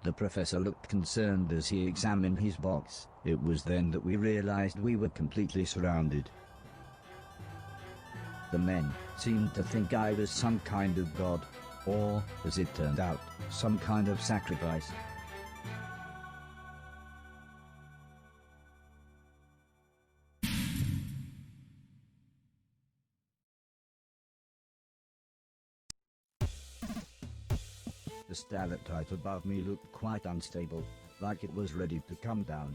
The professor looked concerned as he examined his box. It was then that we realized we were completely surrounded. The men seemed to think I was some kind of god, Or, as it turned out, some kind of sacrifice. the stalactite above me looked quite unstable, like it was ready to come down.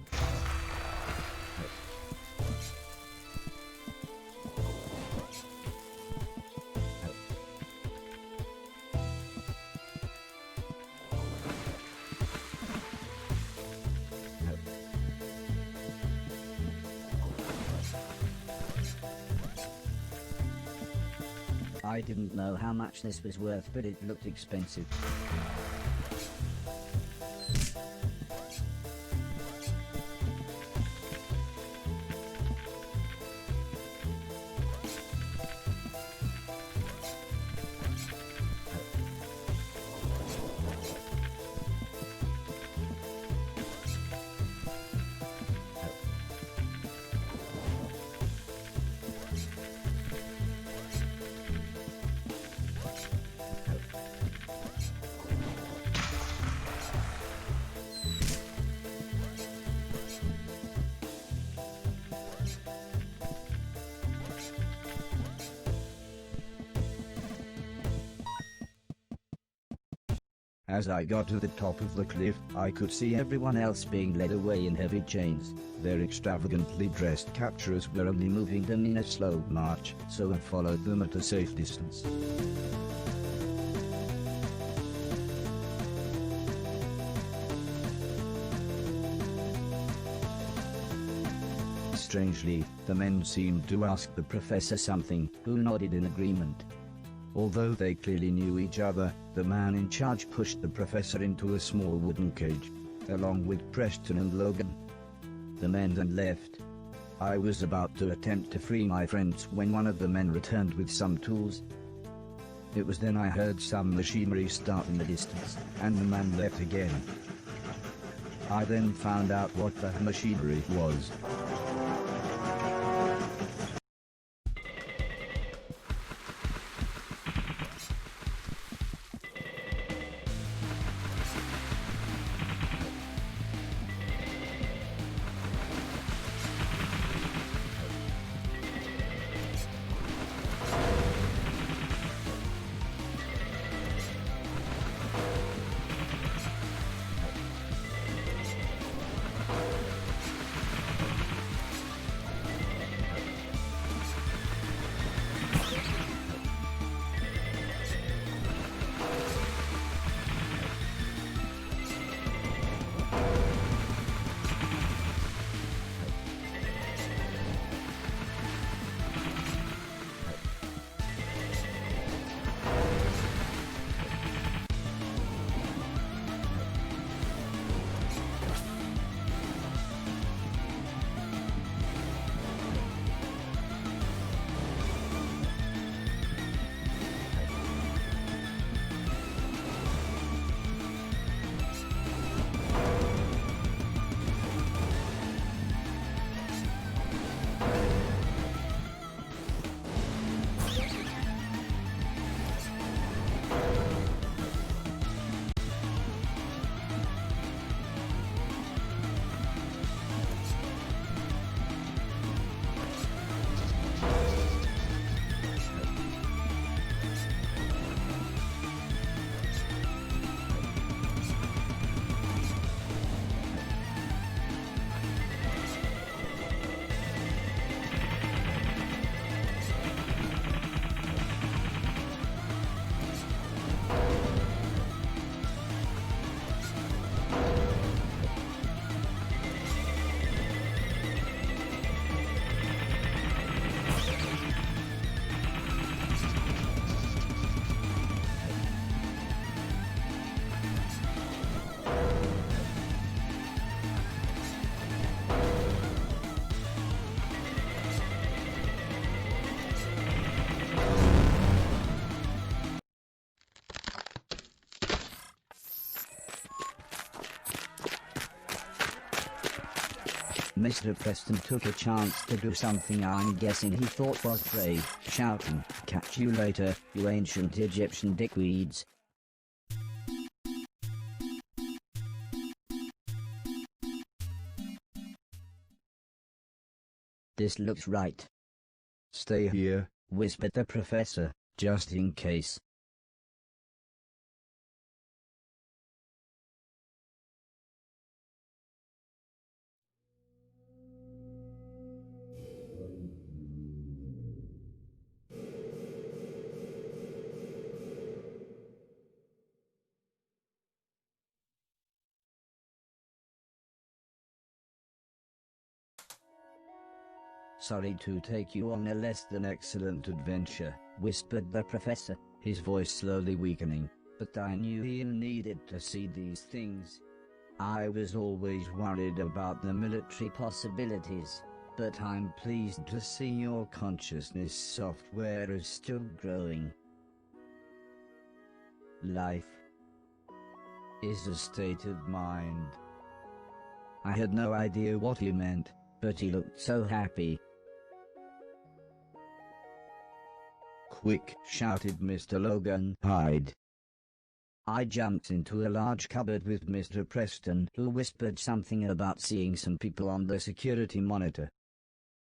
I didn't know how much this was worth, but it looked expensive. As I got to the top of the cliff, I could see everyone else being led away in heavy chains. Their extravagantly dressed capturers were only moving them in a slow march, so I followed them at a safe distance. Strangely, the men seemed to ask the professor something, Who nodded in agreement. Although they clearly knew each other, the man in charge pushed the professor into a small wooden cage, along with Preston and Logan. The men then left. I was about to attempt to free my friends when one of the men returned with some tools. It was then I heard some machinery start in the distance, and the man left again. I then found out what the machinery was. Mr. Preston took a chance to do something I'm guessing he thought was brave, shouting, "Catch you later, you ancient Egyptian dickweeds." "This looks right." "Stay here," whispered the professor, "just in case." "Sorry to take you on a less than excellent adventure," whispered the professor, his voice slowly weakening, "but I knew you needed to see these things. I was always worried about the military possibilities, but I'm pleased to see your consciousness software is still growing. Life is a state of mind." I had no idea what he meant, but he looked so happy. "Quick!" shouted Mr. Logan. "Hide!" I jumped into a large cupboard with Mr. Preston, who whispered something about seeing some people on the security monitor.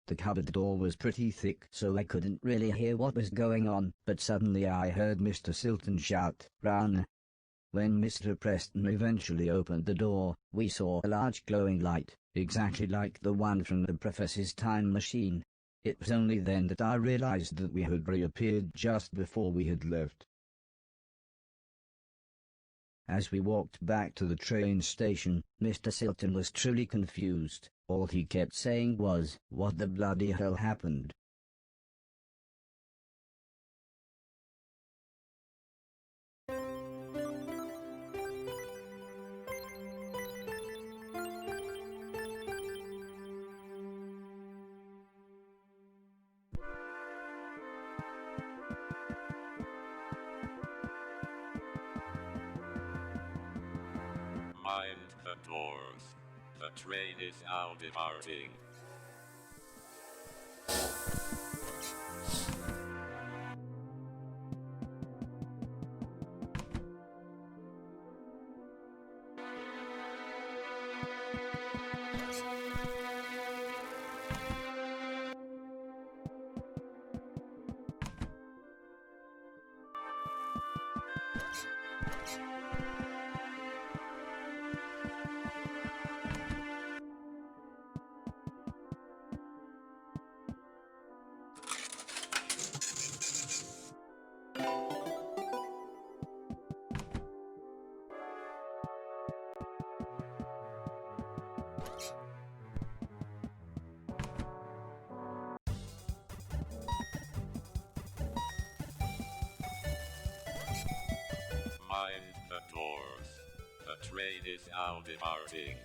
The cupboard door was pretty thick, so I couldn't really hear what was going on, but suddenly I heard Mr. Silton shout, "Run!" When Mr. Preston eventually opened the door, we saw a large glowing light, exactly like the one from the professor's time machine. It was only then that I realized that we had reappeared just before we had left. As we walked back to the train station, Mr. Silton was truly confused. All he kept saying was, "What the bloody hell happened?" Mind the doors. The train is now departing. Mind the doors. The train is now departing.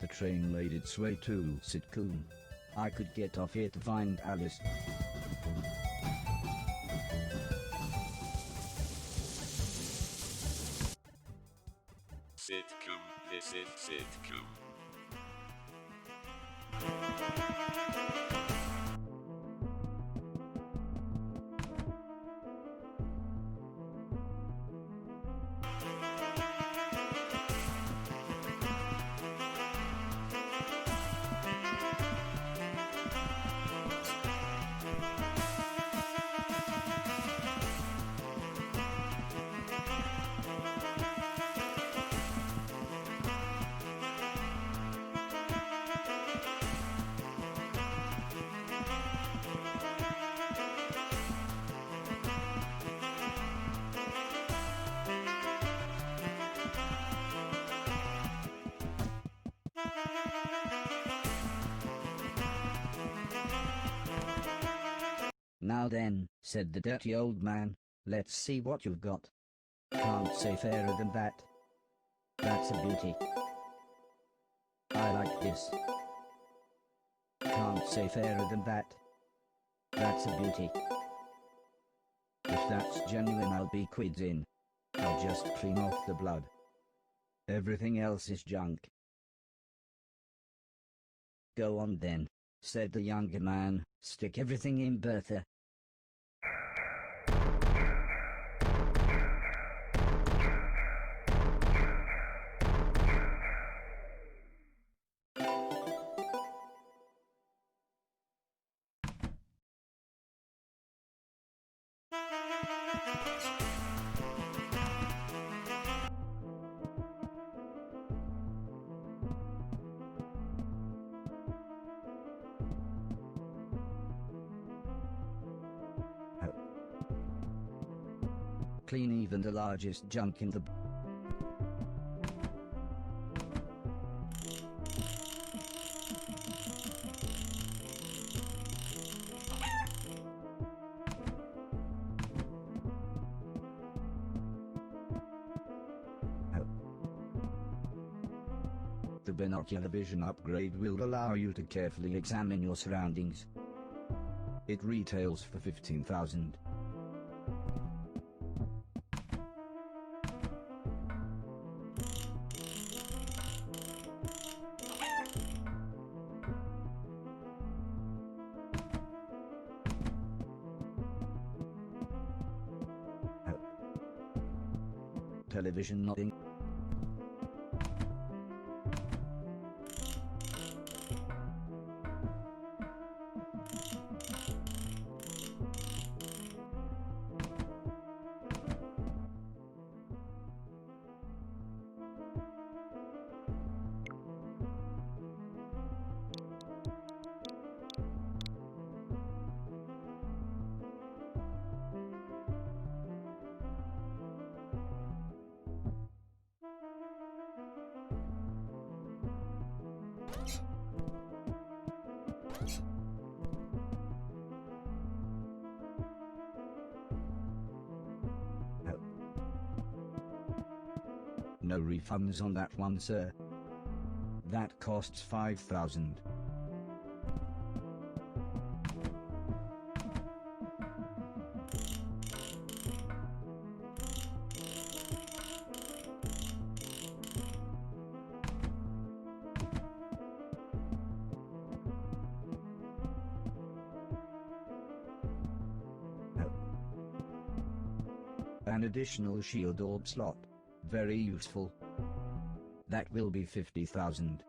The train made its way to Sitcoon. I could get off here to find Alice. Sitcom, this is Sitcom. "Now then," said the dirty old man, "let's see what you've got. Can't say fairer than that. That's a beauty. I like this. Can't say fairer than that. That's a beauty. If that's genuine, I'll be quids in. I'll just clean off the blood. Everything else is junk. Go on then, said the younger man, stick everything in, Bertha. Clean even the largest junk in the... The binocular vision upgrade will allow you to carefully examine your surroundings. It retails for 15,000. Television nodding. No refunds on that one, sir. That costs 5,000. An additional shield orb slot. Very useful. That will be 50,000.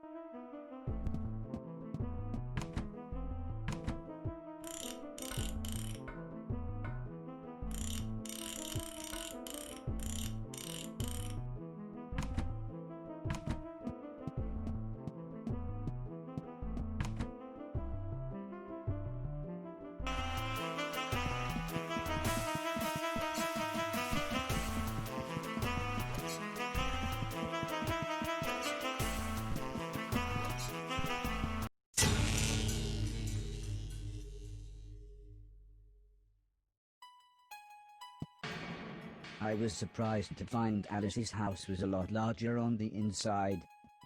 I was surprised to find Alice's house was a lot larger on the inside,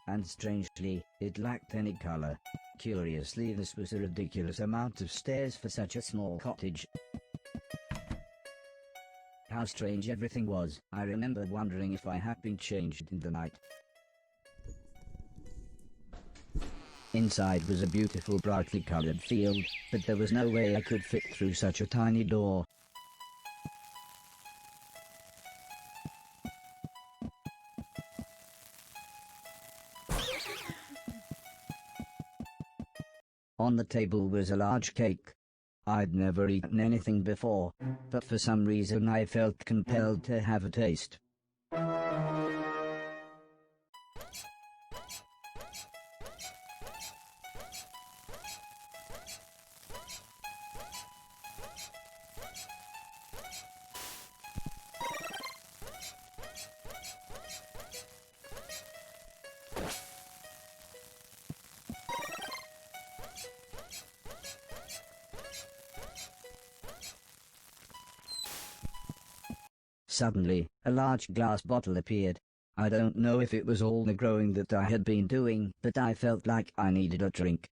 and strangely, it lacked any color. Curiously, this was a ridiculous amount of stairs for such a small cottage. How strange everything was. I remember wondering if I had been changed in the night. Inside was a beautiful brightly colored field, but there was no way I could fit through such a tiny door. On the table was a large cake. I'd never eaten anything before, but for some reason I felt compelled to have a taste. Suddenly, a large glass bottle appeared. I don't know if it was all the growing that I had been doing, but I felt like I needed a drink.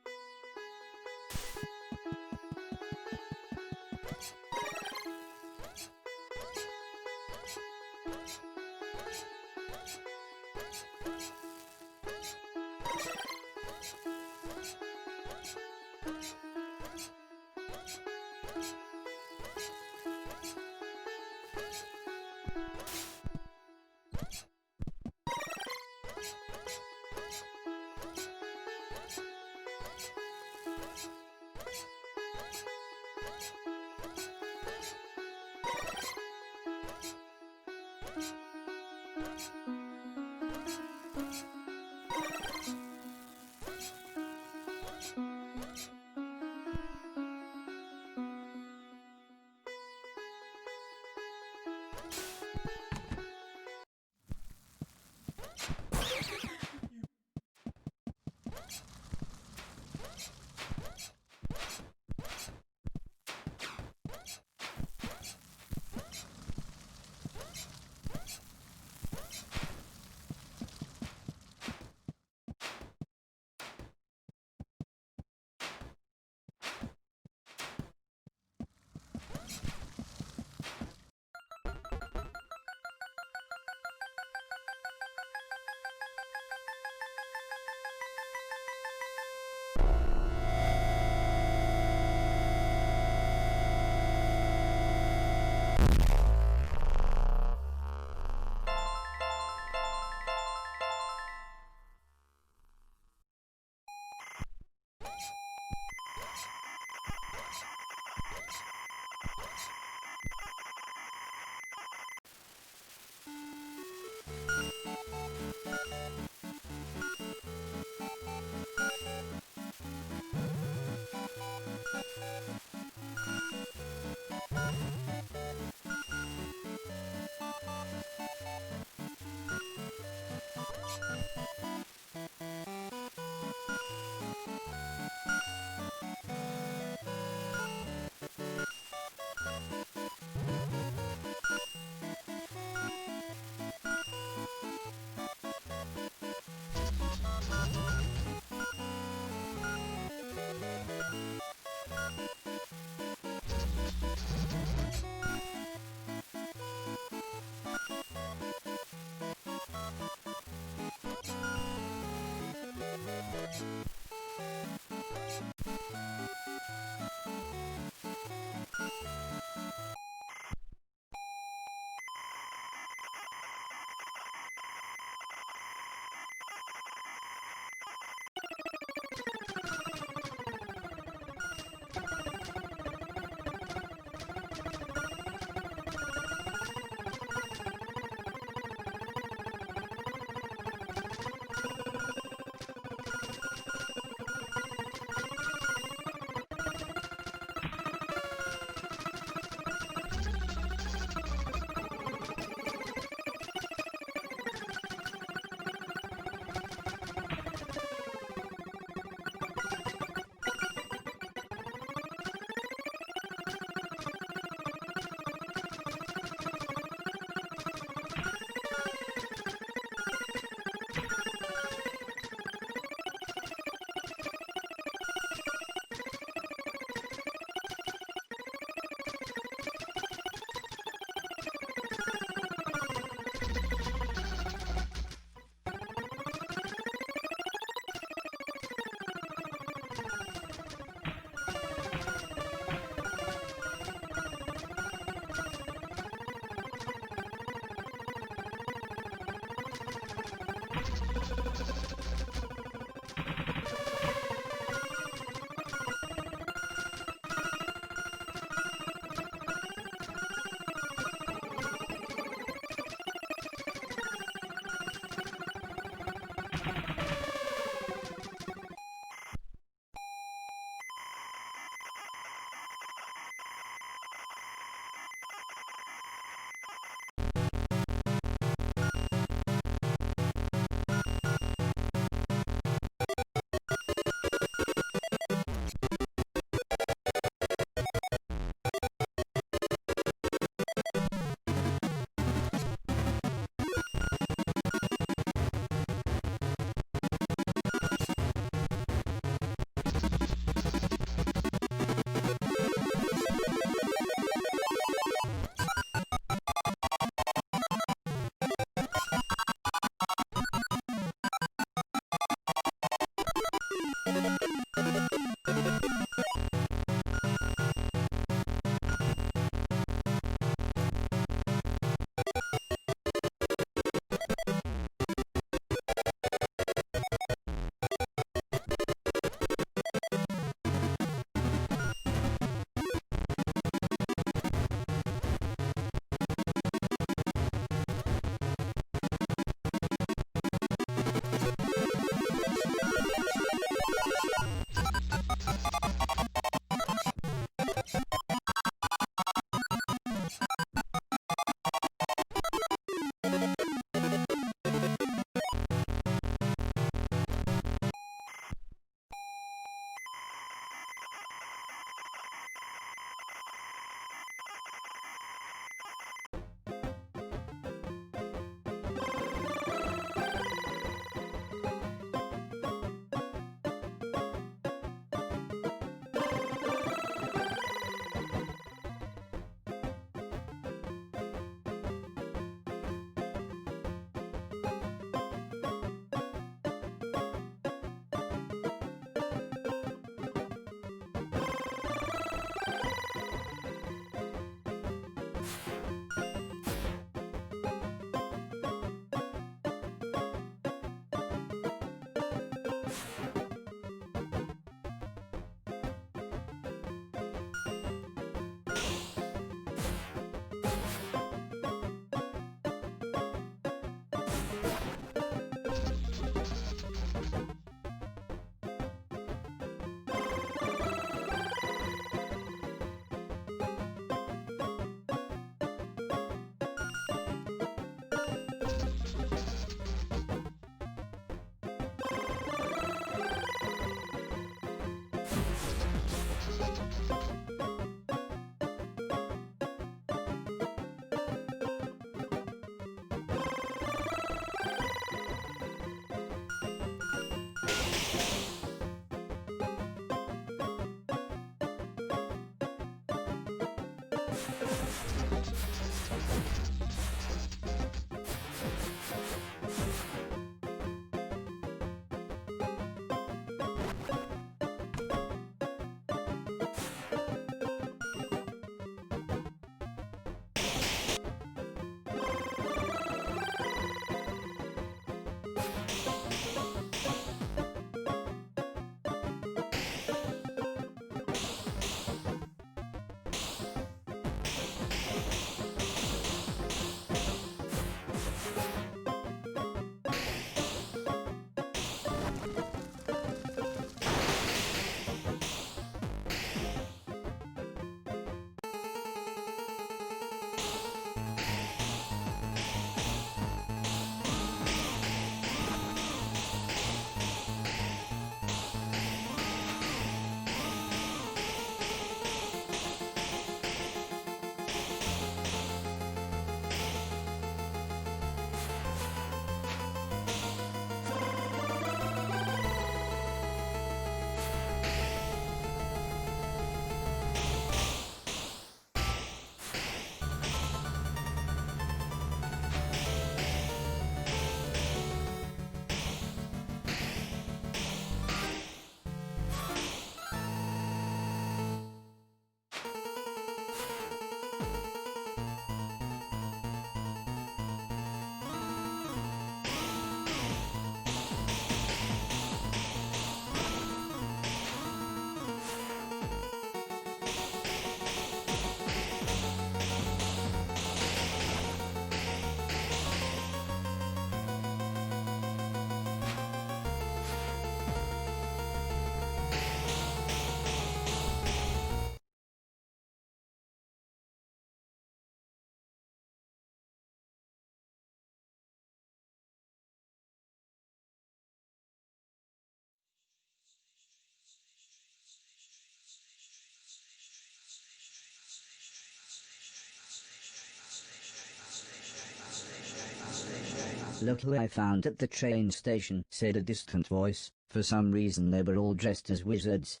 "Look who I found at the train station," said a distant voice. For some reason they were all dressed as wizards.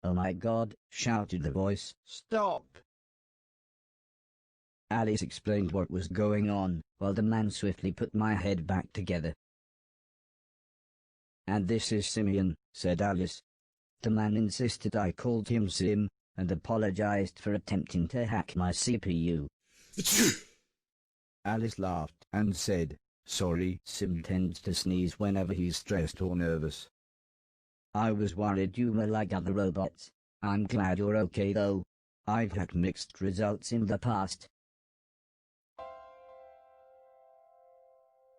"Oh my God," shouted the voice. Stop! Alice explained what was going on, while the man swiftly put my head back together. "And this is Simeon," said Alice. The man insisted I called him Sim, and apologized for attempting to hack my CPU. Alice laughed and said, "Sorry." Sim tends to sneeze whenever he's stressed or nervous. "I was worried you were like other robots. I'm glad you're okay though. I've had mixed results in the past."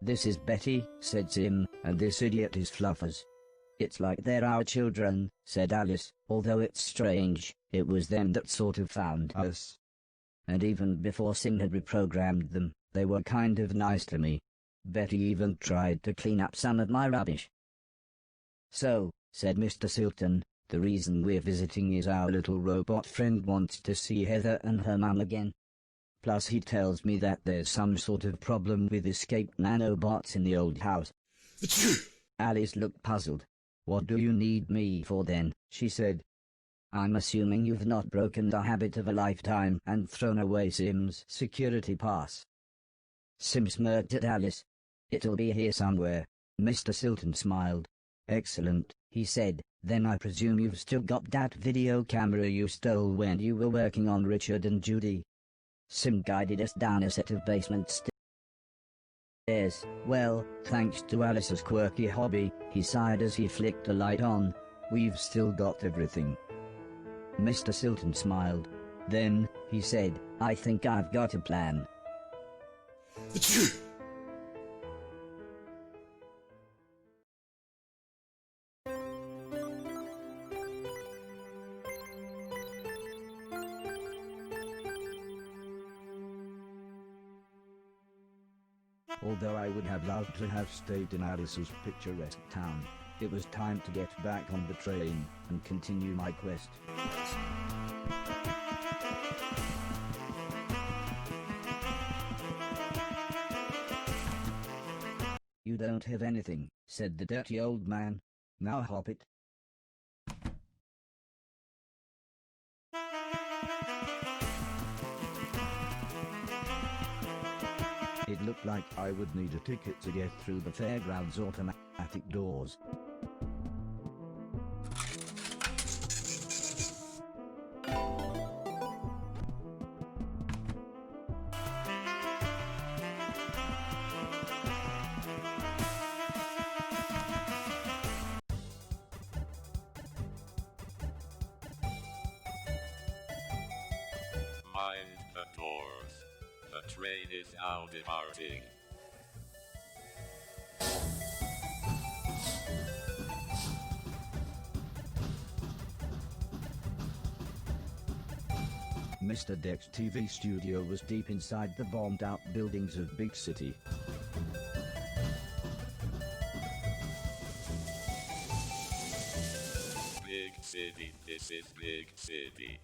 "This is Betty," said Sim, "and this idiot is Fluffers." "It's like they're our children," said Alice, "although it's strange, it was them that sort of found us. And even before Sim had reprogrammed them, they were kind of nice to me. Betty even tried to clean up some of my rubbish." "So," said Mr. Silton, "the reason we're visiting is our little robot friend wants to see Heather and her mum again. Plus he tells me that there's some sort of problem with escaped nanobots in the old house." Alice looked puzzled. "What do you need me for then?" she said. "I'm assuming you've not broken the habit of a lifetime and thrown away Sim's security pass." Sim smirked at Alice. "It'll be here somewhere." Mr. Silton smiled. "Excellent," he said. "Then I presume you've still got that video camera you stole when you were working on Richard and Judy." Sim guided us down a set of basement stairs. "Well, thanks to Alice's quirky hobby," he sighed as he flicked the light on, "we've still got everything." Mr. Silton smiled. Then, he said, "I think I've got a plan." Although I would have loved to have stayed in Alice's picturesque town, It was time to get back on the train and continue my quest. "You don't have anything," said the dirty old man. "Now hop it." It looked like I would need a ticket to get through the fairground's automatic doors. Mind the doors. The train is now departing. Mr. Deck's TV studio was deep inside the bombed-out buildings of Big City. Big city, this is big city.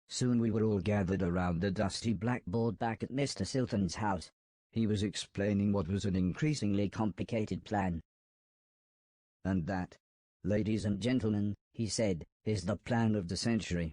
Soon we were all gathered around the dusty blackboard back at Mr. Silton's house. He was explaining what was an increasingly complicated plan. "And that, ladies and gentlemen," he said, "is the plan of the century."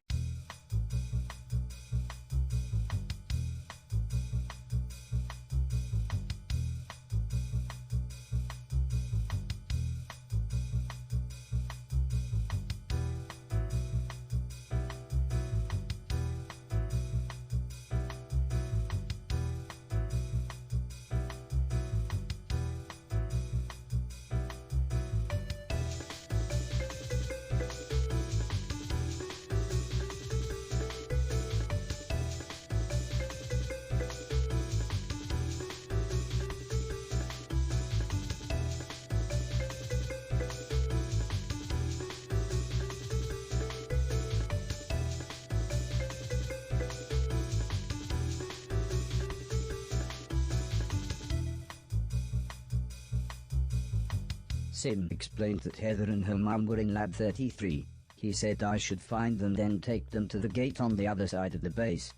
Sim explained that Heather and her mum were in Lab 33. He said I should find them, then take them to the gate on the other side of the base.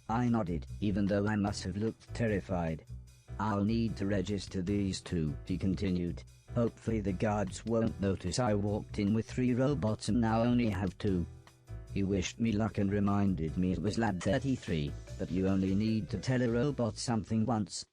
I nodded, even though I must have looked terrified. "I'll need to register these two," he continued. "Hopefully the guards won't notice I walked in with 3 robots and now only have 2. He wished me luck and reminded me it was Lab 33, but you only need to tell a robot something once.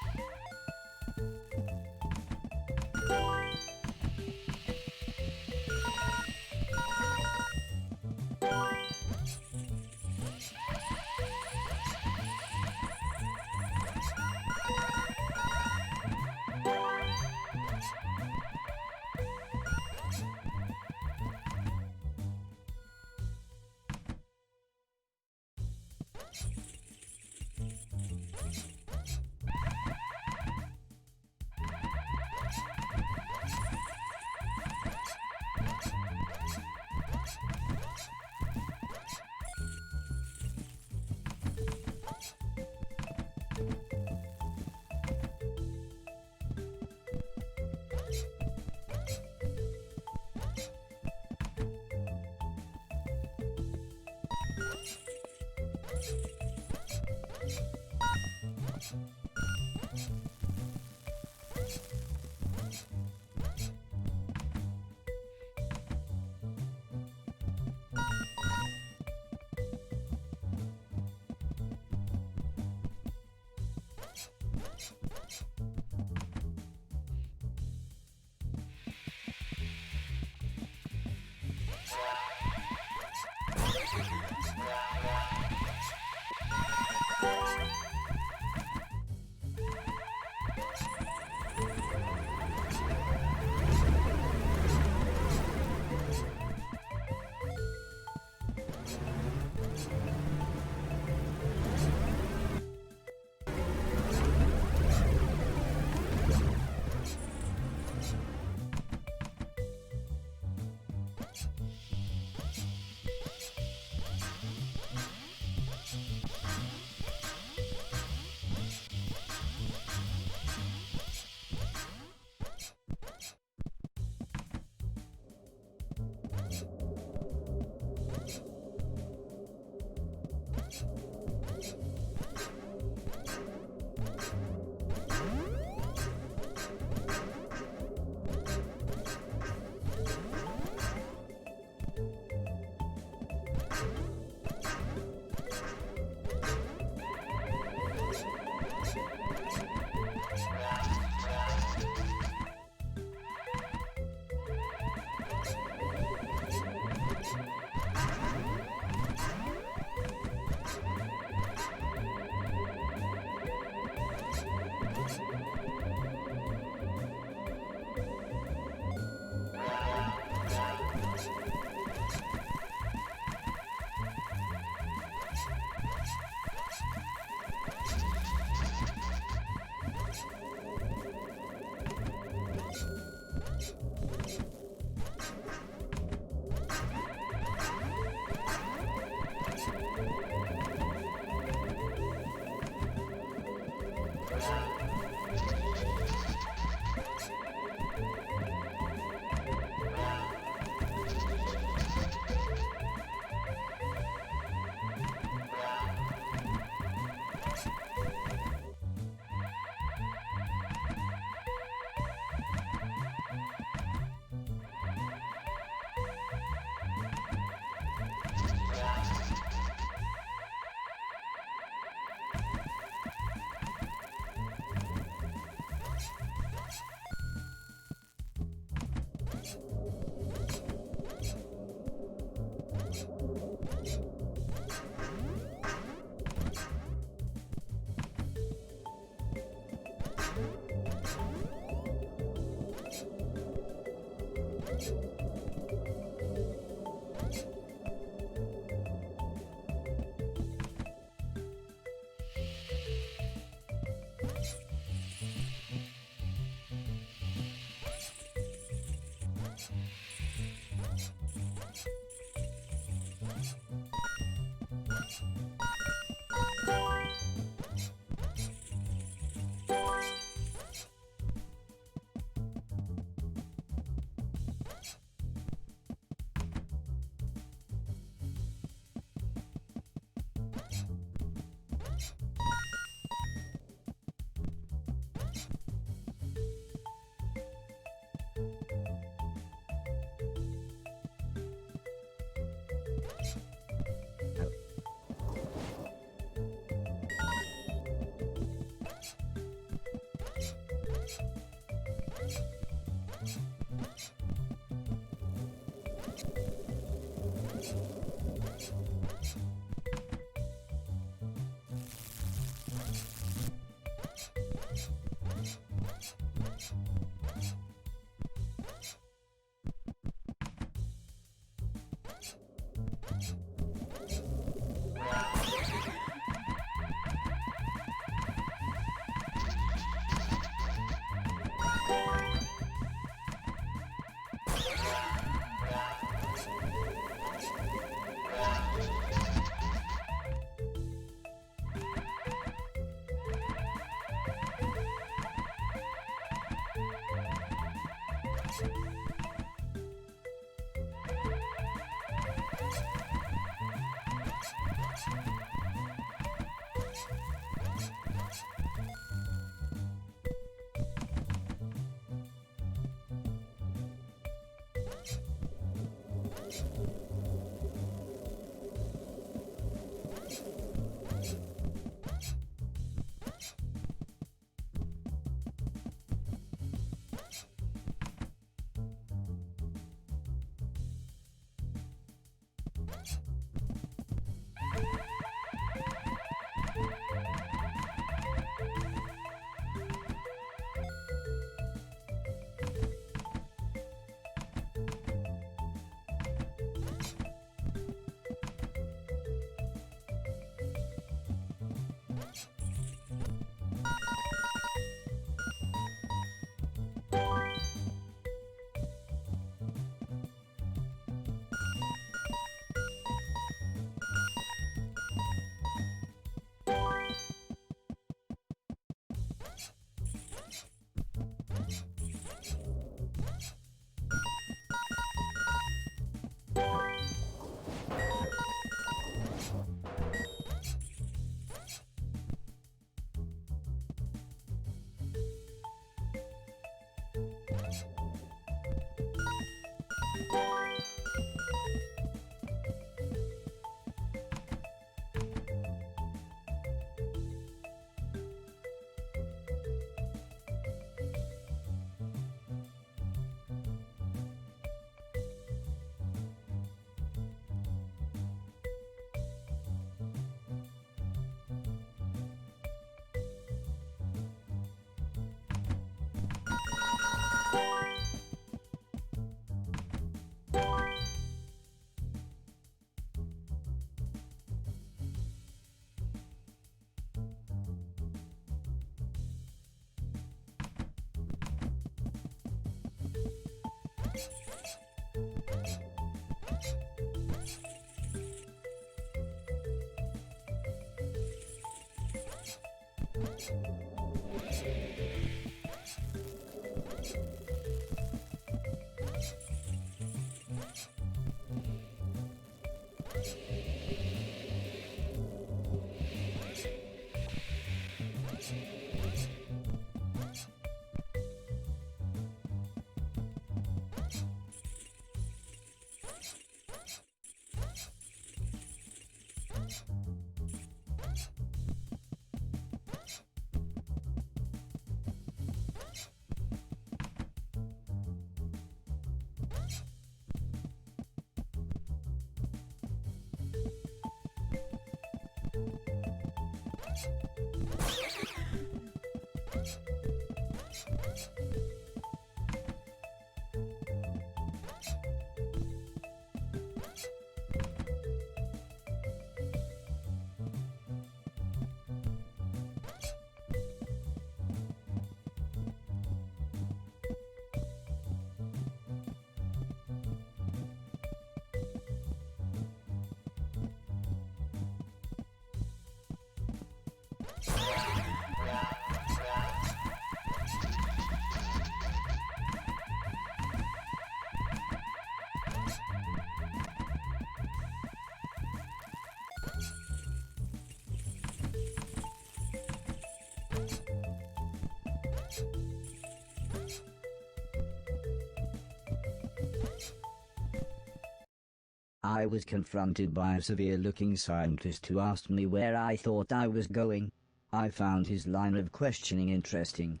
I was confronted by a severe-looking scientist who asked me where I thought I was going. I found his line of questioning interesting.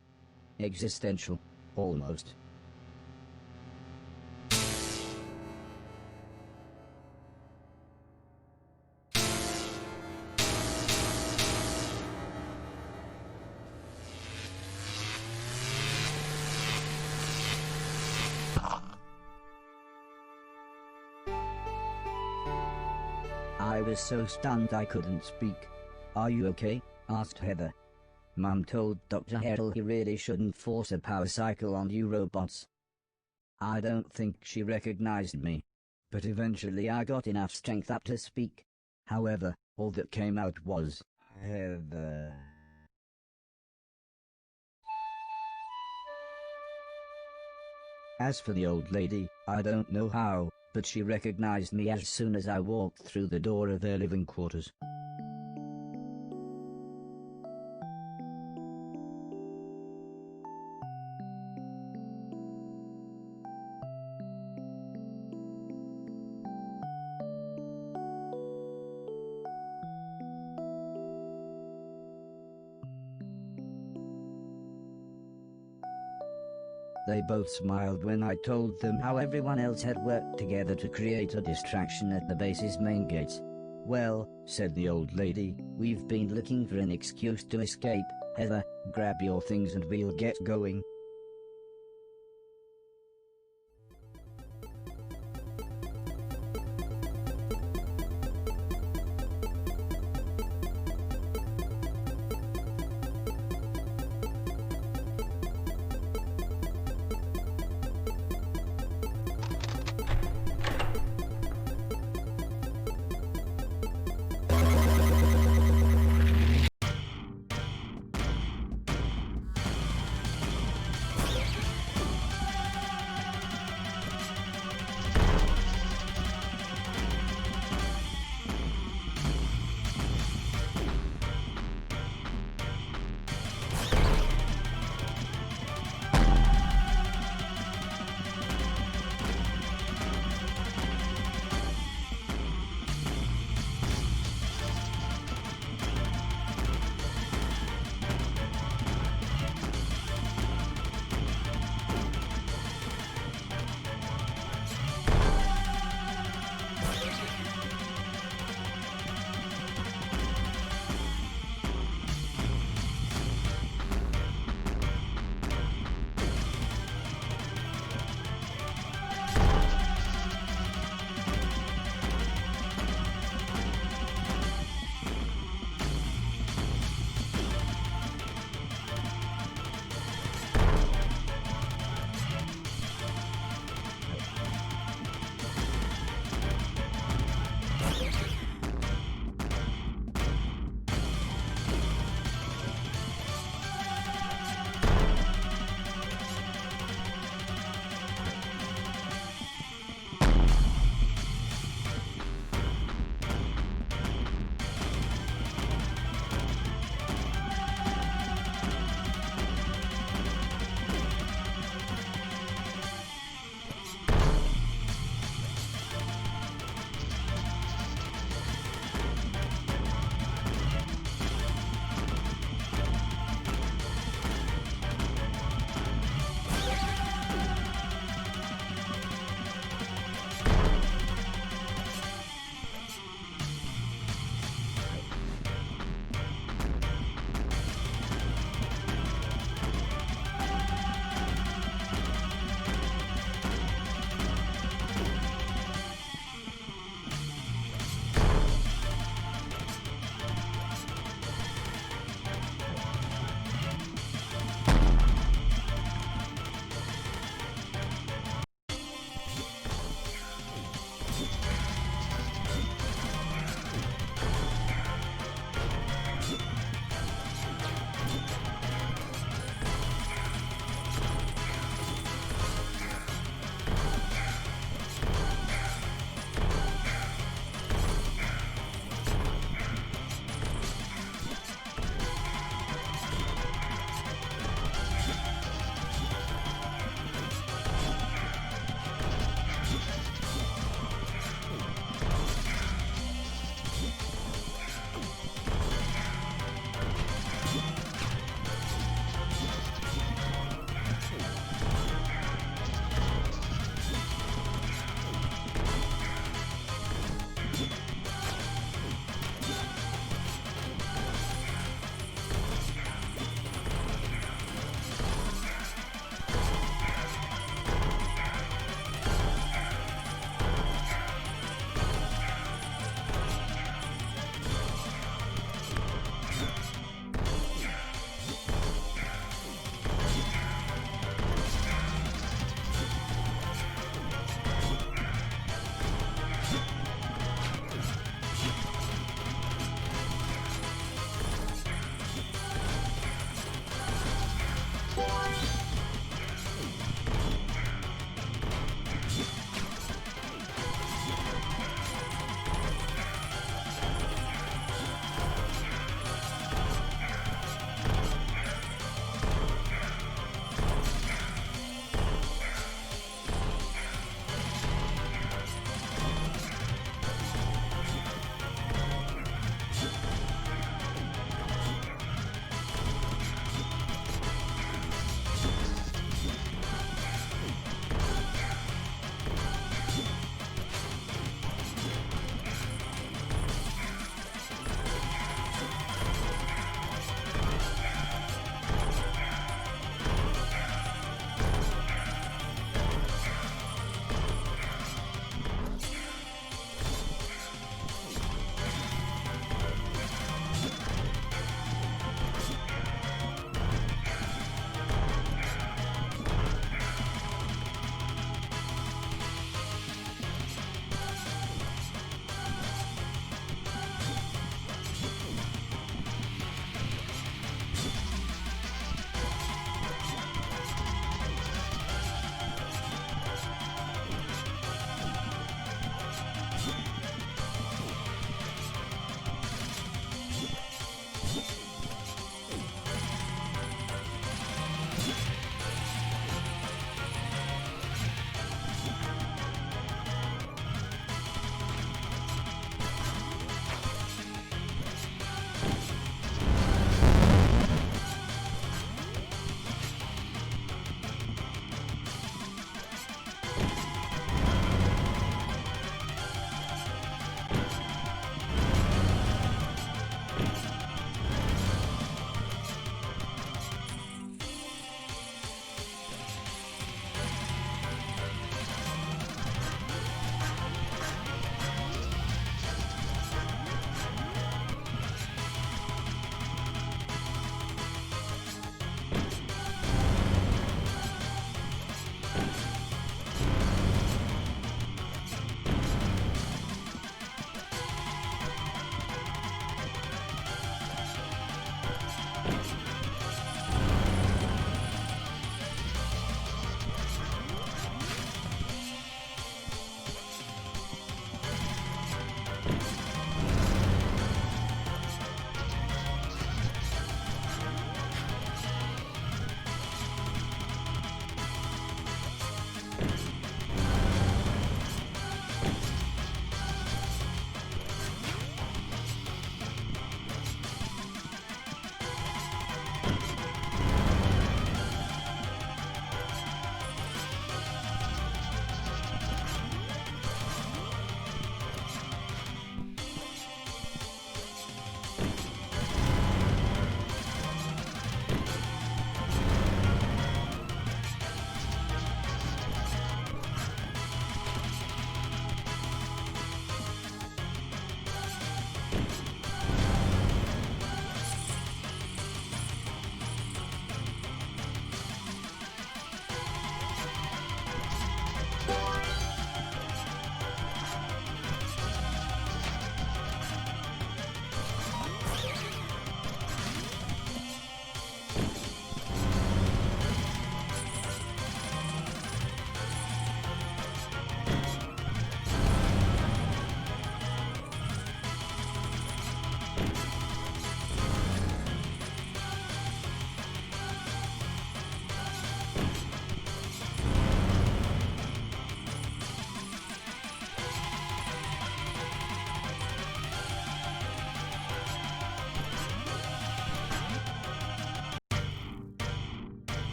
Existential, almost. I was so stunned I couldn't speak. "Are you okay?" asked Heather. Mum told Dr. Harrell he really shouldn't force a power cycle on you robots. I don't think she recognized me, but eventually I got enough strength up to speak. However, all that came out was, "Heather." As for the old lady, I don't know how, but she recognized me as soon as I walked through the door of their living quarters. They both smiled when I told them how everyone else had worked together to create a distraction at the base's main gates. "Well," said the old lady, "we've been looking for an excuse to escape. Heather, grab your things and we'll get going."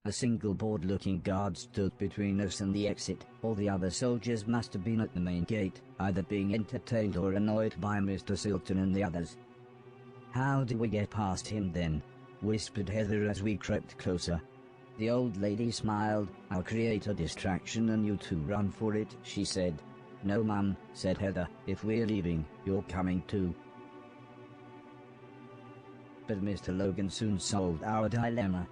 A single bored-looking guard stood between us and the exit. All the other soldiers must have been at the main gate, either being entertained or annoyed by Mr. Silton and the others. "How do we get past him then?" whispered Heather as we crept closer. The old lady smiled. "I'll create a distraction and you two run for it," she said. "No, Mum," said Heather. "If we're leaving, you're coming too." But Mr. Logan soon solved our dilemma.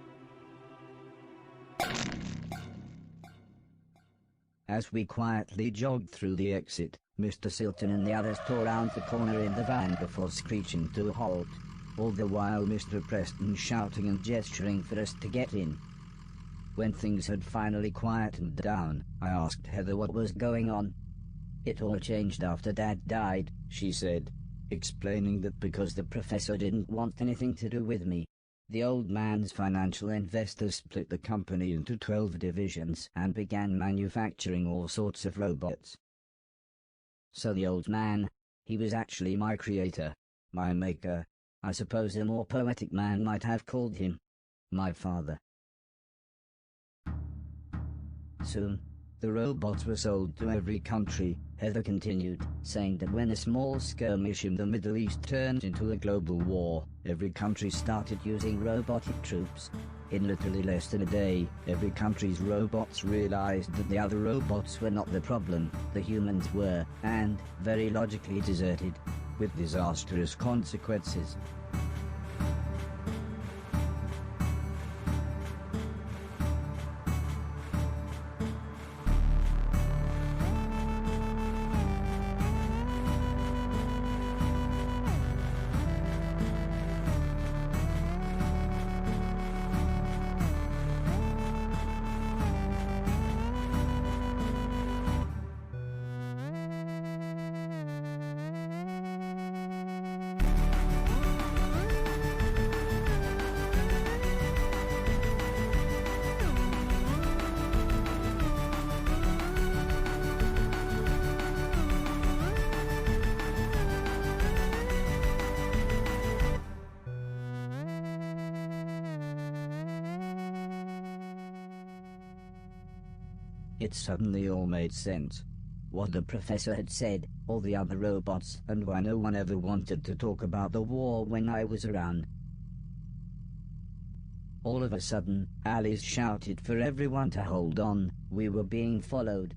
As we quietly jogged through the exit, Mr. Silton and the others tore round the corner in the van before screeching to a halt, all the while Mr. Preston shouting and gesturing for us to get in. When things had finally quietened down, I asked Heather what was going on. "It all changed after Dad died," she said, explaining that because the professor didn't want anything to do with me, the old man's financial investors split the company into 12 divisions and began manufacturing all sorts of robots. So the old man, he was actually my creator, my maker. I suppose a more poetic man might have called him my father. Soon, the robots were sold to every country, Heather continued, saying that when a small skirmish in the Middle East turned into a global war, every country started using robotic troops. In literally less than a day, every country's robots realized that the other robots were not the problem, the humans were, and, very logically deserted, with disastrous consequences. It suddenly all made sense. What the professor had said, all the other robots, and why no one ever wanted to talk about the war when I was around. All of a sudden, Alice shouted for everyone to hold on. We were being followed.